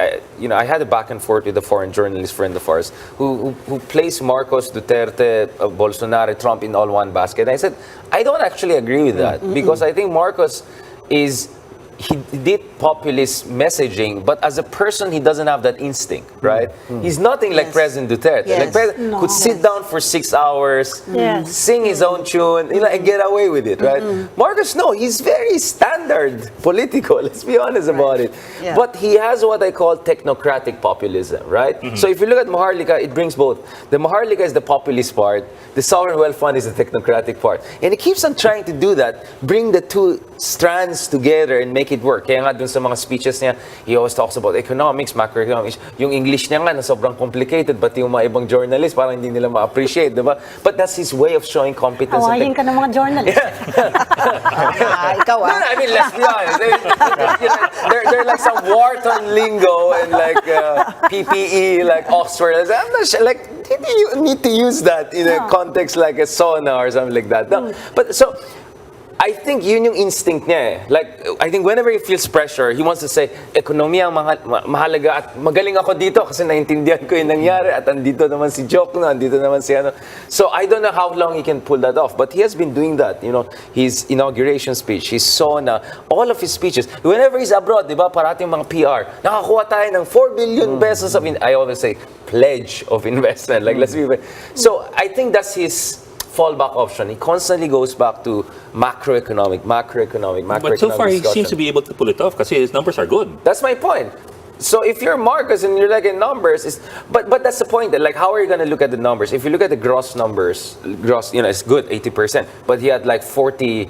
[SPEAKER 9] had a back and forth with a foreign journalist friend of ours who placed Marcos, Duterte, Bolsonaro, Trump in all one basket. And I said, I don't actually agree with that because I think Marcos he did populist messaging, but as a person, he doesn't have that instinct, right? He's nothing like President Duterte.
[SPEAKER 7] Yes.
[SPEAKER 9] Like President could sit down for 6 hours, sing his own tune, and get away with it, right? Marcos, no, he's very standard political. Let's be honest about it.
[SPEAKER 7] Yeah.
[SPEAKER 9] But he has what I call technocratic populism, right? So if you look at Maharlika, it brings both. The Maharlika is the populist part. The Sovereign Wealth Fund is the technocratic part. And he keeps on trying to do that, bring the two strands together and make it work. Kaya nga dun sa mga speeches niya, he always talks about economics, macroeconomics. Yung English niya nga na sobrang complicated, pati yung mga ibang journalists parang hindi nila ma-appreciate, diba? But that's his way of showing competence.
[SPEAKER 6] Hawayin ka ng mga journalists.
[SPEAKER 7] Ikaw
[SPEAKER 9] No, I mean, let's be honest. They're like some Wharton lingo and like PPE, like Oxford. I'm not sure, like, you need to use that in a context like a sauna or something like that. No, but so, I think yun yung instinct niya eh. Like, I think whenever he feels pressure, he wants to say, ekonomiya ang mahalaga at magaling ako dito kasi naintindihan ko yung nangyari at andito naman si Jok na, andito naman si ano. So, I don't know how long he can pull that off, but he has been doing that. His inauguration speech, his sauna, all of his speeches. Whenever he's abroad, di ba, parating mga PR, nakakuha tayo ng 4 billion pesos of, I always say, pledge of investment. Like, let's be so, I think that's his fallback option. He constantly goes back to macroeconomic
[SPEAKER 4] But so far, he
[SPEAKER 9] discussion.
[SPEAKER 4] seems to be able to pull it off because his numbers are good.
[SPEAKER 9] That's my point. So if you're Marcos and you're like in numbers, but that's the point. Like, how are you going to look at the numbers? If you look at the gross numbers, it's good, 80%. But he had like 42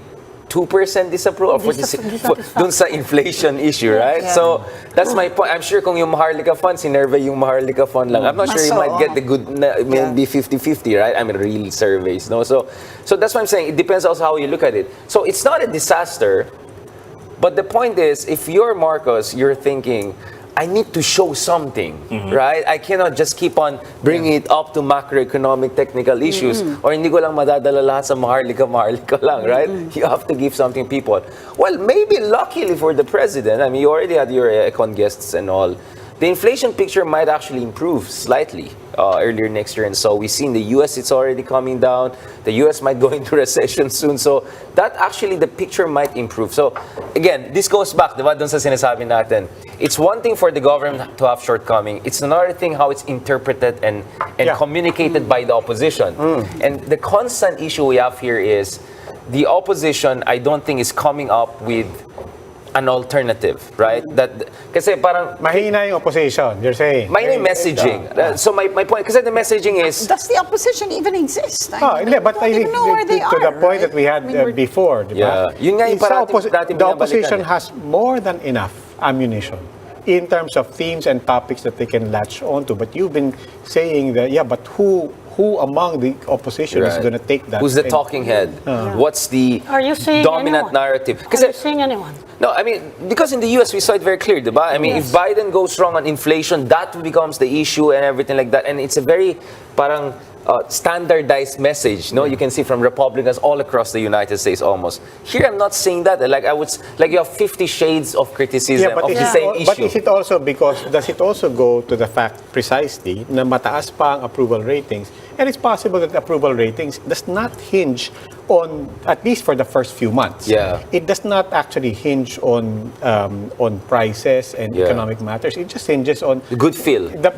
[SPEAKER 9] 42% disapprove, or 46% dun sa inflation issue, right?
[SPEAKER 7] Yeah.
[SPEAKER 9] So that's my point. I'm sure kung yung Maharlika Fund, sinervey yung Maharlika Fund lang. I'm not sure you might get the good, maybe 50-50, right? I mean, real surveys, no? So that's what I'm saying. It depends also how you look at it. So it's not a disaster, but the point is, if you're Marcos, you're thinking, I need to show something, right? I cannot just keep on bringing it up to macroeconomic technical issues or hindi ko lang madadala lahat sa Maharlika lang, right? You have to give something people. Well, maybe luckily for the president, I mean, you already had your econ guests and all, the inflation picture might actually improve slightly earlier next year. And so we see in the US, it's already coming down. The US might go into recession soon. So that actually, the picture might improve. So again, this goes back, diba, dun sa sinasabi natin. It's one thing for the government to have shortcoming. It's another thing how it's interpreted and communicated by the opposition. And the constant issue we have here is the opposition, I don't think, is coming up with an alternative, right? That kasi parang
[SPEAKER 5] Mahina yung opposition, you're saying.
[SPEAKER 9] mahina yung messaging. So my point, kasi the messaging is
[SPEAKER 7] Does the opposition even exist?
[SPEAKER 5] Hindi, but I think
[SPEAKER 7] know where they
[SPEAKER 5] to the
[SPEAKER 7] are,
[SPEAKER 5] point
[SPEAKER 7] right?
[SPEAKER 5] that we had before, di ba?
[SPEAKER 9] Yun nga yung parating
[SPEAKER 5] The opposition has more than enough ammunition in terms of themes and topics that they can latch onto. But you've been saying that, but who among the opposition is going to take that?
[SPEAKER 9] Who's the talking head? What's the
[SPEAKER 6] Are you seeing
[SPEAKER 9] dominant
[SPEAKER 6] anyone?
[SPEAKER 9] narrative?
[SPEAKER 6] Are you seeing anyone?
[SPEAKER 9] No, I mean, because in the US, we saw it very clear, diba? I mean, if Biden goes wrong on inflation, that becomes the issue and everything like that. And it's a very, parang, standardized message, no? You can see from Republicans all across the United States almost. Here, I'm not saying that. Like you have 50 shades of criticism of the same issue.
[SPEAKER 5] But is it also does it also go to the fact precisely na mataas pa ang approval ratings? And it's possible that approval ratings does not hinge on, at least for the first few months. It does not actually hinge on prices and economic matters. It just hinges on
[SPEAKER 9] the good feel,
[SPEAKER 5] the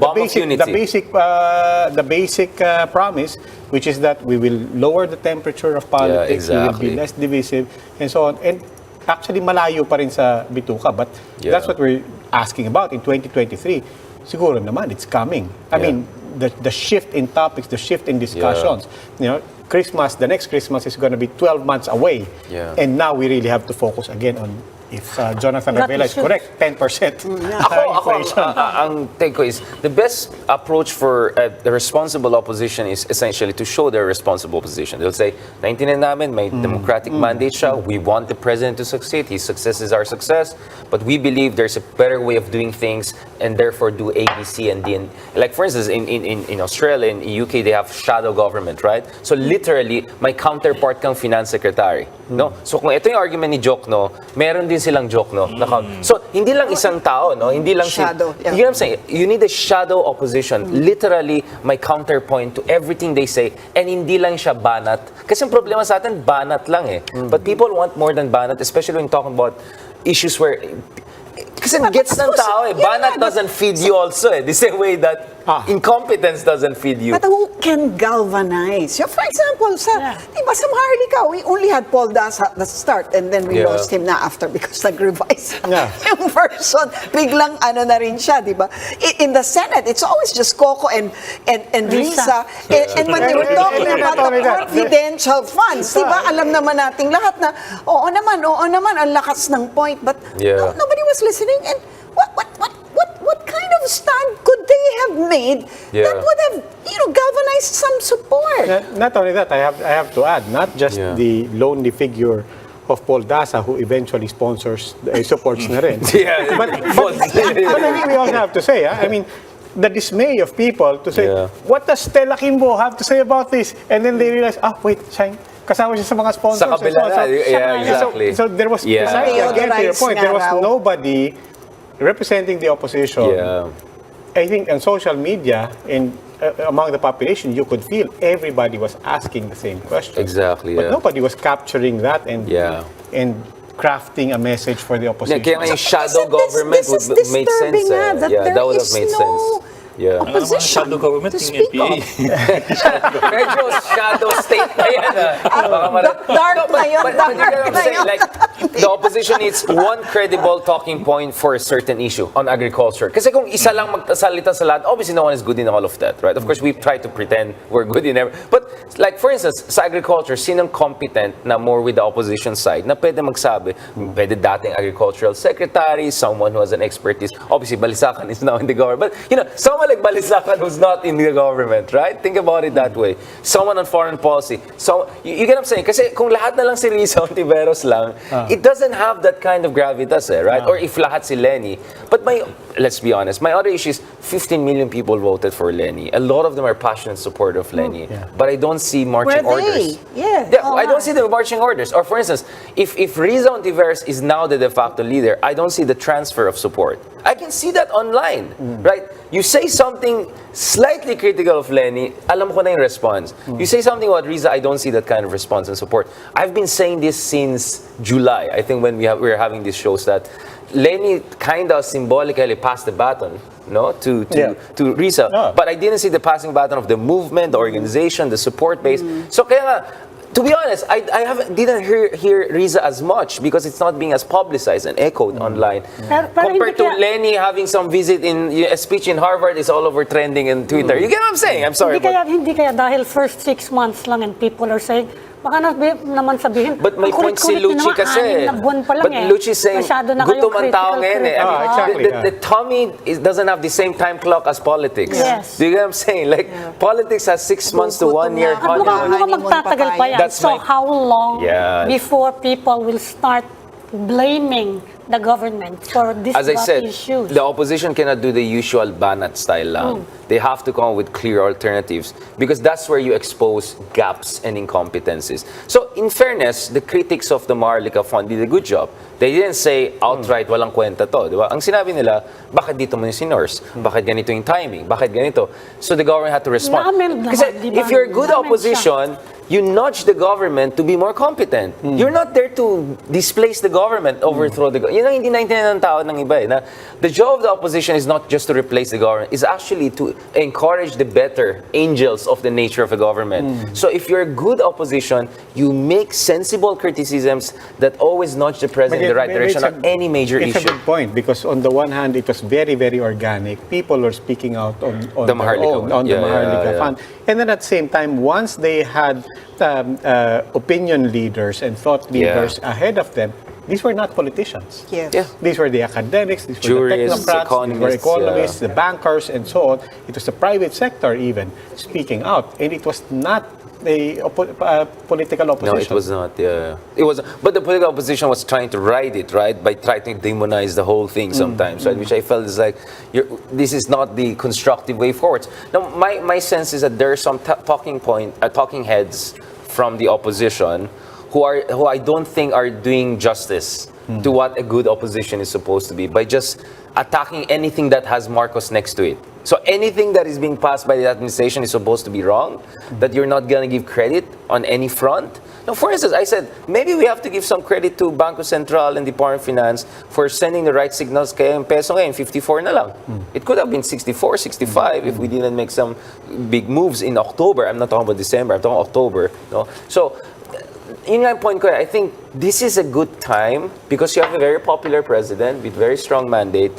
[SPEAKER 5] basic promise, which is that we will lower the temperature of politics, we will be less divisive, and so on. And actually, malayo pa rin sa bituka, but that's what we're asking about in 2023. Siguro naman, it's coming. I mean, the shift in topics, the shift in discussions. You know, the next Christmas is going to be 12 months away. And now we really have to focus again on, if Jonathan Ravelas is correct, 10% inflation.
[SPEAKER 9] Ang take ko is, the best approach for the responsible opposition is essentially to show their responsible position. They'll say, naintindihan namin, may democratic mandate siya, we want the president to succeed, his success is our success, but we believe there's a better way of doing things, and therefore do A, B, C, and D. And like for instance, in Australia, in UK, they have shadow government, right? So literally, may counterpart kang finance secretary. No? So kung ito yung argument ni Jokno, meron din silang Jokno. So hindi lang isang tao, no? Hindi lang
[SPEAKER 7] shadow.
[SPEAKER 9] You know what I'm saying? You need a shadow opposition. Literally, may counterpoint to everything they say, and hindi lang siya banat. Kasi ang problema sa atin, banat lang eh. But people want more than banat, especially when talking about issues where kasi gets ng tao eh. Banat doesn't feed you also eh. The same way that incompetence doesn't feed you.
[SPEAKER 7] But who can galvanize? So for example, diba, sa Maharlika, we only had Paul Das at the start, and then we lost him na after because nag-revise yung version. Biglang ano na rin siya, diba? In the Senate, it's always just Coco and Risa. And when they were talking about the confidential funds, diba, alam naman nating lahat na, oo naman, ang lakas ng point, but nobody was listening. And what kind of stand could they have made that would have, galvanized some support?
[SPEAKER 5] Not only that, I have to add, not just the lonely figure of Paul Dasa, who eventually supports na rin. But I think we also have to say, I mean, the dismay of people to say, what does Stella Kimbo have to say about this? And then they realize, wait, Shine, kasama siya sa mga sponsors.
[SPEAKER 9] Sa kabila na, exactly.
[SPEAKER 5] So there was, precisely, again to your point, there was nobody representing the opposition. I think on social media and among the population, you could feel everybody was asking the same question.
[SPEAKER 9] Exactly.
[SPEAKER 5] But nobody was capturing that and crafting a message for the opposition.
[SPEAKER 9] Kaya yung shadow government would make sense.
[SPEAKER 7] That
[SPEAKER 9] that would have made sense. Yeah.
[SPEAKER 7] opposition
[SPEAKER 4] Shadow government
[SPEAKER 7] to
[SPEAKER 4] ng
[SPEAKER 7] speak
[SPEAKER 4] NPA.
[SPEAKER 7] of.
[SPEAKER 9] Medyo shadow state na yan. Baka
[SPEAKER 7] Dark na yun,
[SPEAKER 9] but you get what
[SPEAKER 7] dark
[SPEAKER 9] I'm
[SPEAKER 7] na
[SPEAKER 9] saying?
[SPEAKER 7] yun.
[SPEAKER 9] Like, the opposition needs one credible talking point for a certain issue on agriculture. Kasi kung isa lang magsalita sa lahat, obviously no one is good in all of that, right? Of course, we try to pretend we're good in every... But, like, for instance, sa agriculture, sinong competent na more with the opposition side na pwede magsabi? Pwede dating agricultural secretary, someone who has an expertise. Obviously, Balisacan is now in the government. But, you know, someone like Balisacan who's not in the government, right? Think about it that way. Someone on foreign policy. So, you get what I'm saying? Kasi kung lahat na lang si Risa Ontiveros lang, it doesn't have that kind of gravitas, right? Or if lahat si Lenny. But let's be honest, my other issue is 15 million people voted for Lenny. A lot of them are passionate supporters of Lenny. But I don't see marching
[SPEAKER 7] Were they?
[SPEAKER 9] orders.
[SPEAKER 7] Yeah.
[SPEAKER 9] I don't see the marching orders. Or for instance, if Riza Ontiveros is now the de facto leader, I don't see the transfer of support. I can see that online, right? You say something slightly critical of Lenny, alam ko na yung response. You say something about Riza, I don't see that kind of response and support. I've been saying this since July, I think when we were having these shows, that Lenny kind of symbolically passed the baton, no, to Riza. But I didn't see the passing baton of the movement, the organization, the support base. So kaya nga, to be honest, I didn't hear Riza as much because it's not being as publicized and echoed online. Compared to Lenny having some visit in a speech in Harvard is all over trending in Twitter. You get what I'm saying? I'm sorry.
[SPEAKER 6] Hindi kaya dahil first 6 months lang and people are saying, baka naman sabihin,
[SPEAKER 9] But may point si Lucci kasi. But Lucci saying, gutom ang tao ngayon eh.
[SPEAKER 5] Exactly.
[SPEAKER 9] The tummy doesn't have the same time clock as politics.
[SPEAKER 6] Yes.
[SPEAKER 9] Do you get what I'm saying? Like, politics has 6 months to 1 year.
[SPEAKER 6] At mukhang magtatagal pa yan.
[SPEAKER 9] That's
[SPEAKER 6] So
[SPEAKER 9] my-
[SPEAKER 6] how long
[SPEAKER 9] Yeah.
[SPEAKER 6] before people will start blaming the government for this
[SPEAKER 9] As I said,
[SPEAKER 6] issues?
[SPEAKER 9] the opposition cannot do the usual Banat style lang. They have to come up with clear alternatives because that's where you expose gaps and incompetencies. So, in fairness, the critics of the Maharlika Fund did a good job. They didn't say outright, walang kwenta to, di ba? Ang sinabi nila, bakit dito mo yung sinurse? Bakit ganito yung timing? Bakit ganito? So, the government had to respond.
[SPEAKER 6] Namin
[SPEAKER 9] Kasi
[SPEAKER 6] naman, di ba?
[SPEAKER 9] if you're good
[SPEAKER 6] Namin
[SPEAKER 9] opposition, you nudge the government to be more competent. You're not there to displace the government, overthrow the government. Yun ang hindi naintindihan ng tao ng iba eh, na the job of the opposition is not just to replace the government, it's actually to encourage the better angels of the nature of a government. So if you're a good opposition, you make sensible criticisms that always nudge the president in the right direction on any major
[SPEAKER 5] It's
[SPEAKER 9] issue.
[SPEAKER 5] a good point because on the one hand, it was very, very organic. People were speaking out on
[SPEAKER 9] The
[SPEAKER 5] their
[SPEAKER 9] Maharlika
[SPEAKER 5] own,
[SPEAKER 9] one.
[SPEAKER 5] on the
[SPEAKER 9] Yeah,
[SPEAKER 5] Maharlika
[SPEAKER 9] yeah.
[SPEAKER 5] Fund. And then at the same time, once they had opinion leaders and thought leaders ahead of them, these were not politicians.
[SPEAKER 7] Yes.
[SPEAKER 9] Yeah.
[SPEAKER 5] These were the academics, these were the
[SPEAKER 9] Jurists,
[SPEAKER 5] technocrats, these were
[SPEAKER 9] economists,
[SPEAKER 5] economists, the bankers, and so on. It was the private sector even speaking out, and it was not a political opposition.
[SPEAKER 9] No, it was not. Yeah, it was. But the political opposition was trying to ride it, right, by trying to demonize the whole thing sometimes, right? Which I felt is like, this is not the constructive way forward. Now, my sense is that there are some talking heads from the opposition who I don't think are doing justice to what a good opposition is supposed to be by just attacking anything that has Marcos next to it. So anything that is being passed by the administration is supposed to be wrong, that you're not going to give credit on any front. Now, for instance, I said, maybe we have to give some credit to Bangko Sentral and Department of Finance for sending the right signals. Kaya yung peso ngayon, 54 na lang. It could have been 64, 65 if we didn't make some big moves in October. I'm not talking about December, I'm talking October. No? So, yun nga yung point ko, I think this is a good time because you have a very popular president with very strong mandate,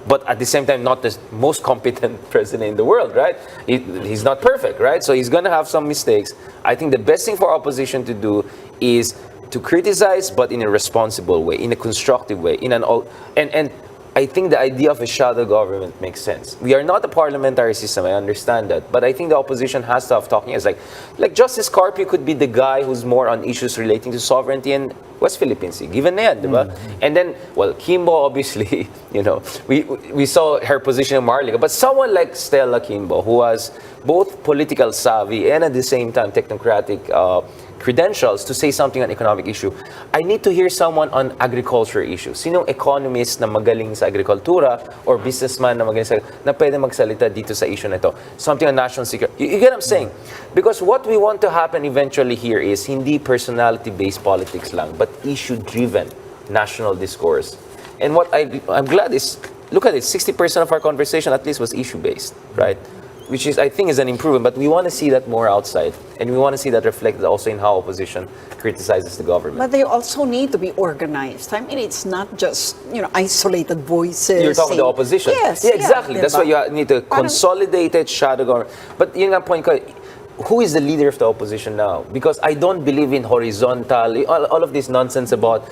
[SPEAKER 9] but at the same time, not the most competent president in the world, right? He's not perfect, right? So he's going to have some mistakes. I think the best thing for opposition to do is to criticize, but in a responsible way, in a constructive way, and I think the idea of a shadow government makes sense. We are not a parliamentary system, I understand that. But I think the opposition has to have talking. It's like Justice Carpio could be the guy who's more on issues relating to sovereignty and West Philippine Sea. Given na yan, di ba? And then, well, Kimbo, obviously, we saw her position in Maharlika. But someone like Stella Kimbo, who has both political savvy and at the same time technocratic credentials to say something on economic issue. I need to hear someone on agriculture issue. Sinong economist na magaling sa agrikultura or businessman na magaling na pwede magsalita dito sa issue na ito? Something on national security. You get what I'm saying? Because what we want to happen eventually here is hindi personality-based politics lang, but issue-driven national discourse. And what I'm glad is look at it, 60% of our conversation at least was issue-based, right? Which is, I think, is an improvement, but we want to see that more outside. And we want to see that reflected also in how opposition criticizes the government.
[SPEAKER 7] But they also need to be organized. I mean, it's not just, isolated voices.
[SPEAKER 9] You're talking the opposition.
[SPEAKER 7] Yes.
[SPEAKER 9] Yeah, exactly.
[SPEAKER 7] Yeah,
[SPEAKER 9] That's why you need to consolidate it, shadow government. But yun nga point ko, who is the leader of the opposition now? Because I don't believe in horizontal, all of this nonsense about,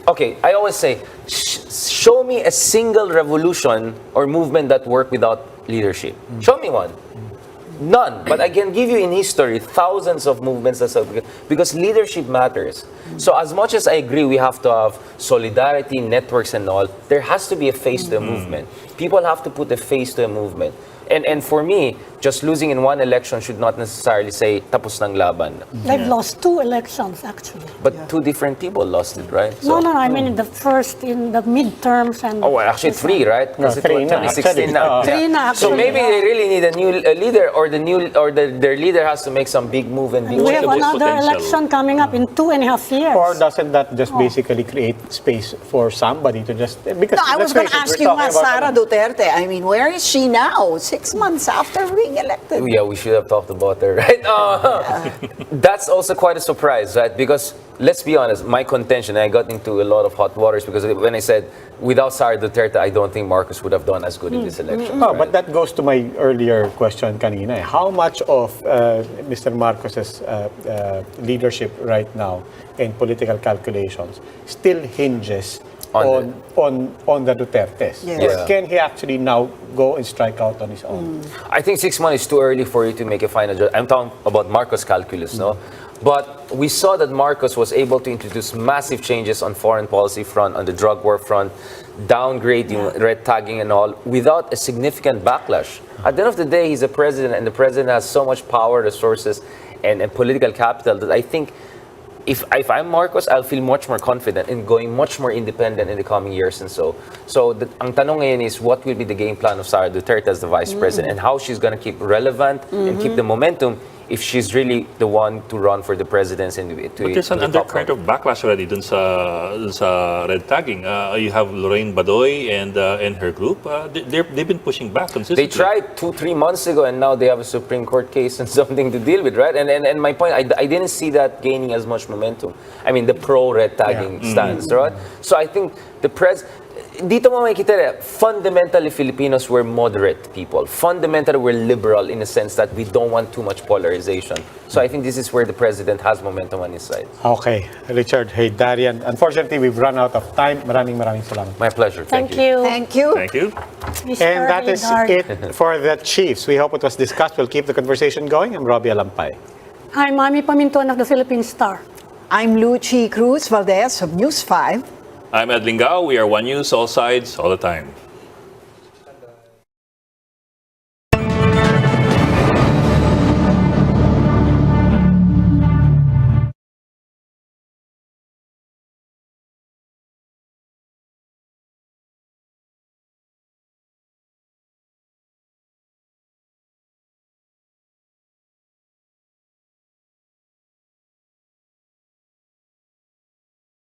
[SPEAKER 9] okay, I always say, show me a single revolution or movement that worked without leadership. Show me one. None. But I can give you in history thousands of movements because leadership matters. So as much as I agree we have to have solidarity, networks and all, there has to be a face to a movement. People have to put a face to a movement. And for me, just losing in one election should not necessarily say tapos ng laban.
[SPEAKER 6] They've lost 2 elections, actually.
[SPEAKER 9] But 2 different people lost it, right?
[SPEAKER 6] No, I mean in the midterms and...
[SPEAKER 9] Oh, well, actually 3, right? Because it was 2016 now.
[SPEAKER 6] 3 na, actually.
[SPEAKER 9] So maybe they really need a new leader, or their leader has to make some big move and big
[SPEAKER 6] We have
[SPEAKER 9] changes.
[SPEAKER 6] another election coming up in 2.5 years.
[SPEAKER 5] Or doesn't that just basically create space for somebody to just... Because
[SPEAKER 7] No, I was
[SPEAKER 5] let's
[SPEAKER 7] going
[SPEAKER 5] face
[SPEAKER 7] to
[SPEAKER 5] it,
[SPEAKER 7] ask
[SPEAKER 5] we're
[SPEAKER 7] you,
[SPEAKER 5] talking about-
[SPEAKER 7] Sara Duterte. I mean, where is she now? 6 months after being elected.
[SPEAKER 9] Yeah, we should have talked about her, right? That's also quite a surprise, right? Because let's be honest, my contention, I got into a lot of hot waters because when I said without Sara Duterte, I don't think Marcos would have done as good in this election.
[SPEAKER 5] No, but that goes to my earlier question kanina. How much of Mr. Marcos's leadership right now in political calculations still hinges on the Dutertes?
[SPEAKER 7] Yes.
[SPEAKER 5] Or can he actually now go and strike out on his own?
[SPEAKER 9] I think 6 months is too early for you to make a final judgment. I'm talking about Marcos' calculus, no? But we saw that Marcos was able to introduce massive changes on foreign policy front, on the drug war front, downgrading, red tagging and all, without a significant backlash. At the end of the day, he's a president, and the president has so much power, resources, and political capital that I think if I'm Marcos, I'll feel much more confident in going much more independent in the coming years and so. So ang tanong ngayon is what will be the game plan of Sara Duterte as the vice president and how she's going to keep relevant and keep the momentum if she's really the one to run for the presidency.
[SPEAKER 4] But there's an undercurrent of backlash already dun sa red tagging. You have Lorraine Badoy and her group. They've been pushing back consistently.
[SPEAKER 9] They tried 2-3 months ago, and now they have a Supreme Court case and something to deal with, right? And my point, I didn't see that gaining as much momentum. I mean, the pro-red tagging stance, right? So I think dito mo makikita, fundamentally Filipinos were moderate people. Fundamentally we're liberal in a sense that we don't want too much polarization. So I think this is where the president has momentum on his side.
[SPEAKER 5] Okay, Richard Heydarian. Unfortunately, we've run out of time. Maraming salamat.
[SPEAKER 9] My pleasure.
[SPEAKER 6] Thank you.
[SPEAKER 7] Thank you.
[SPEAKER 4] Thank you.
[SPEAKER 6] Mr.
[SPEAKER 5] And that is
[SPEAKER 6] Heydarian.
[SPEAKER 5] it for the Chiefs. We hope it was discussed. We'll keep the conversation going. I'm Robbie Alampay.
[SPEAKER 6] I'm Mami Paminton of the Philippine Star.
[SPEAKER 7] I'm Lucy Cruz Valdez of News 5.
[SPEAKER 4] I'm Ed Lingao. We are One News, all sides, all the time.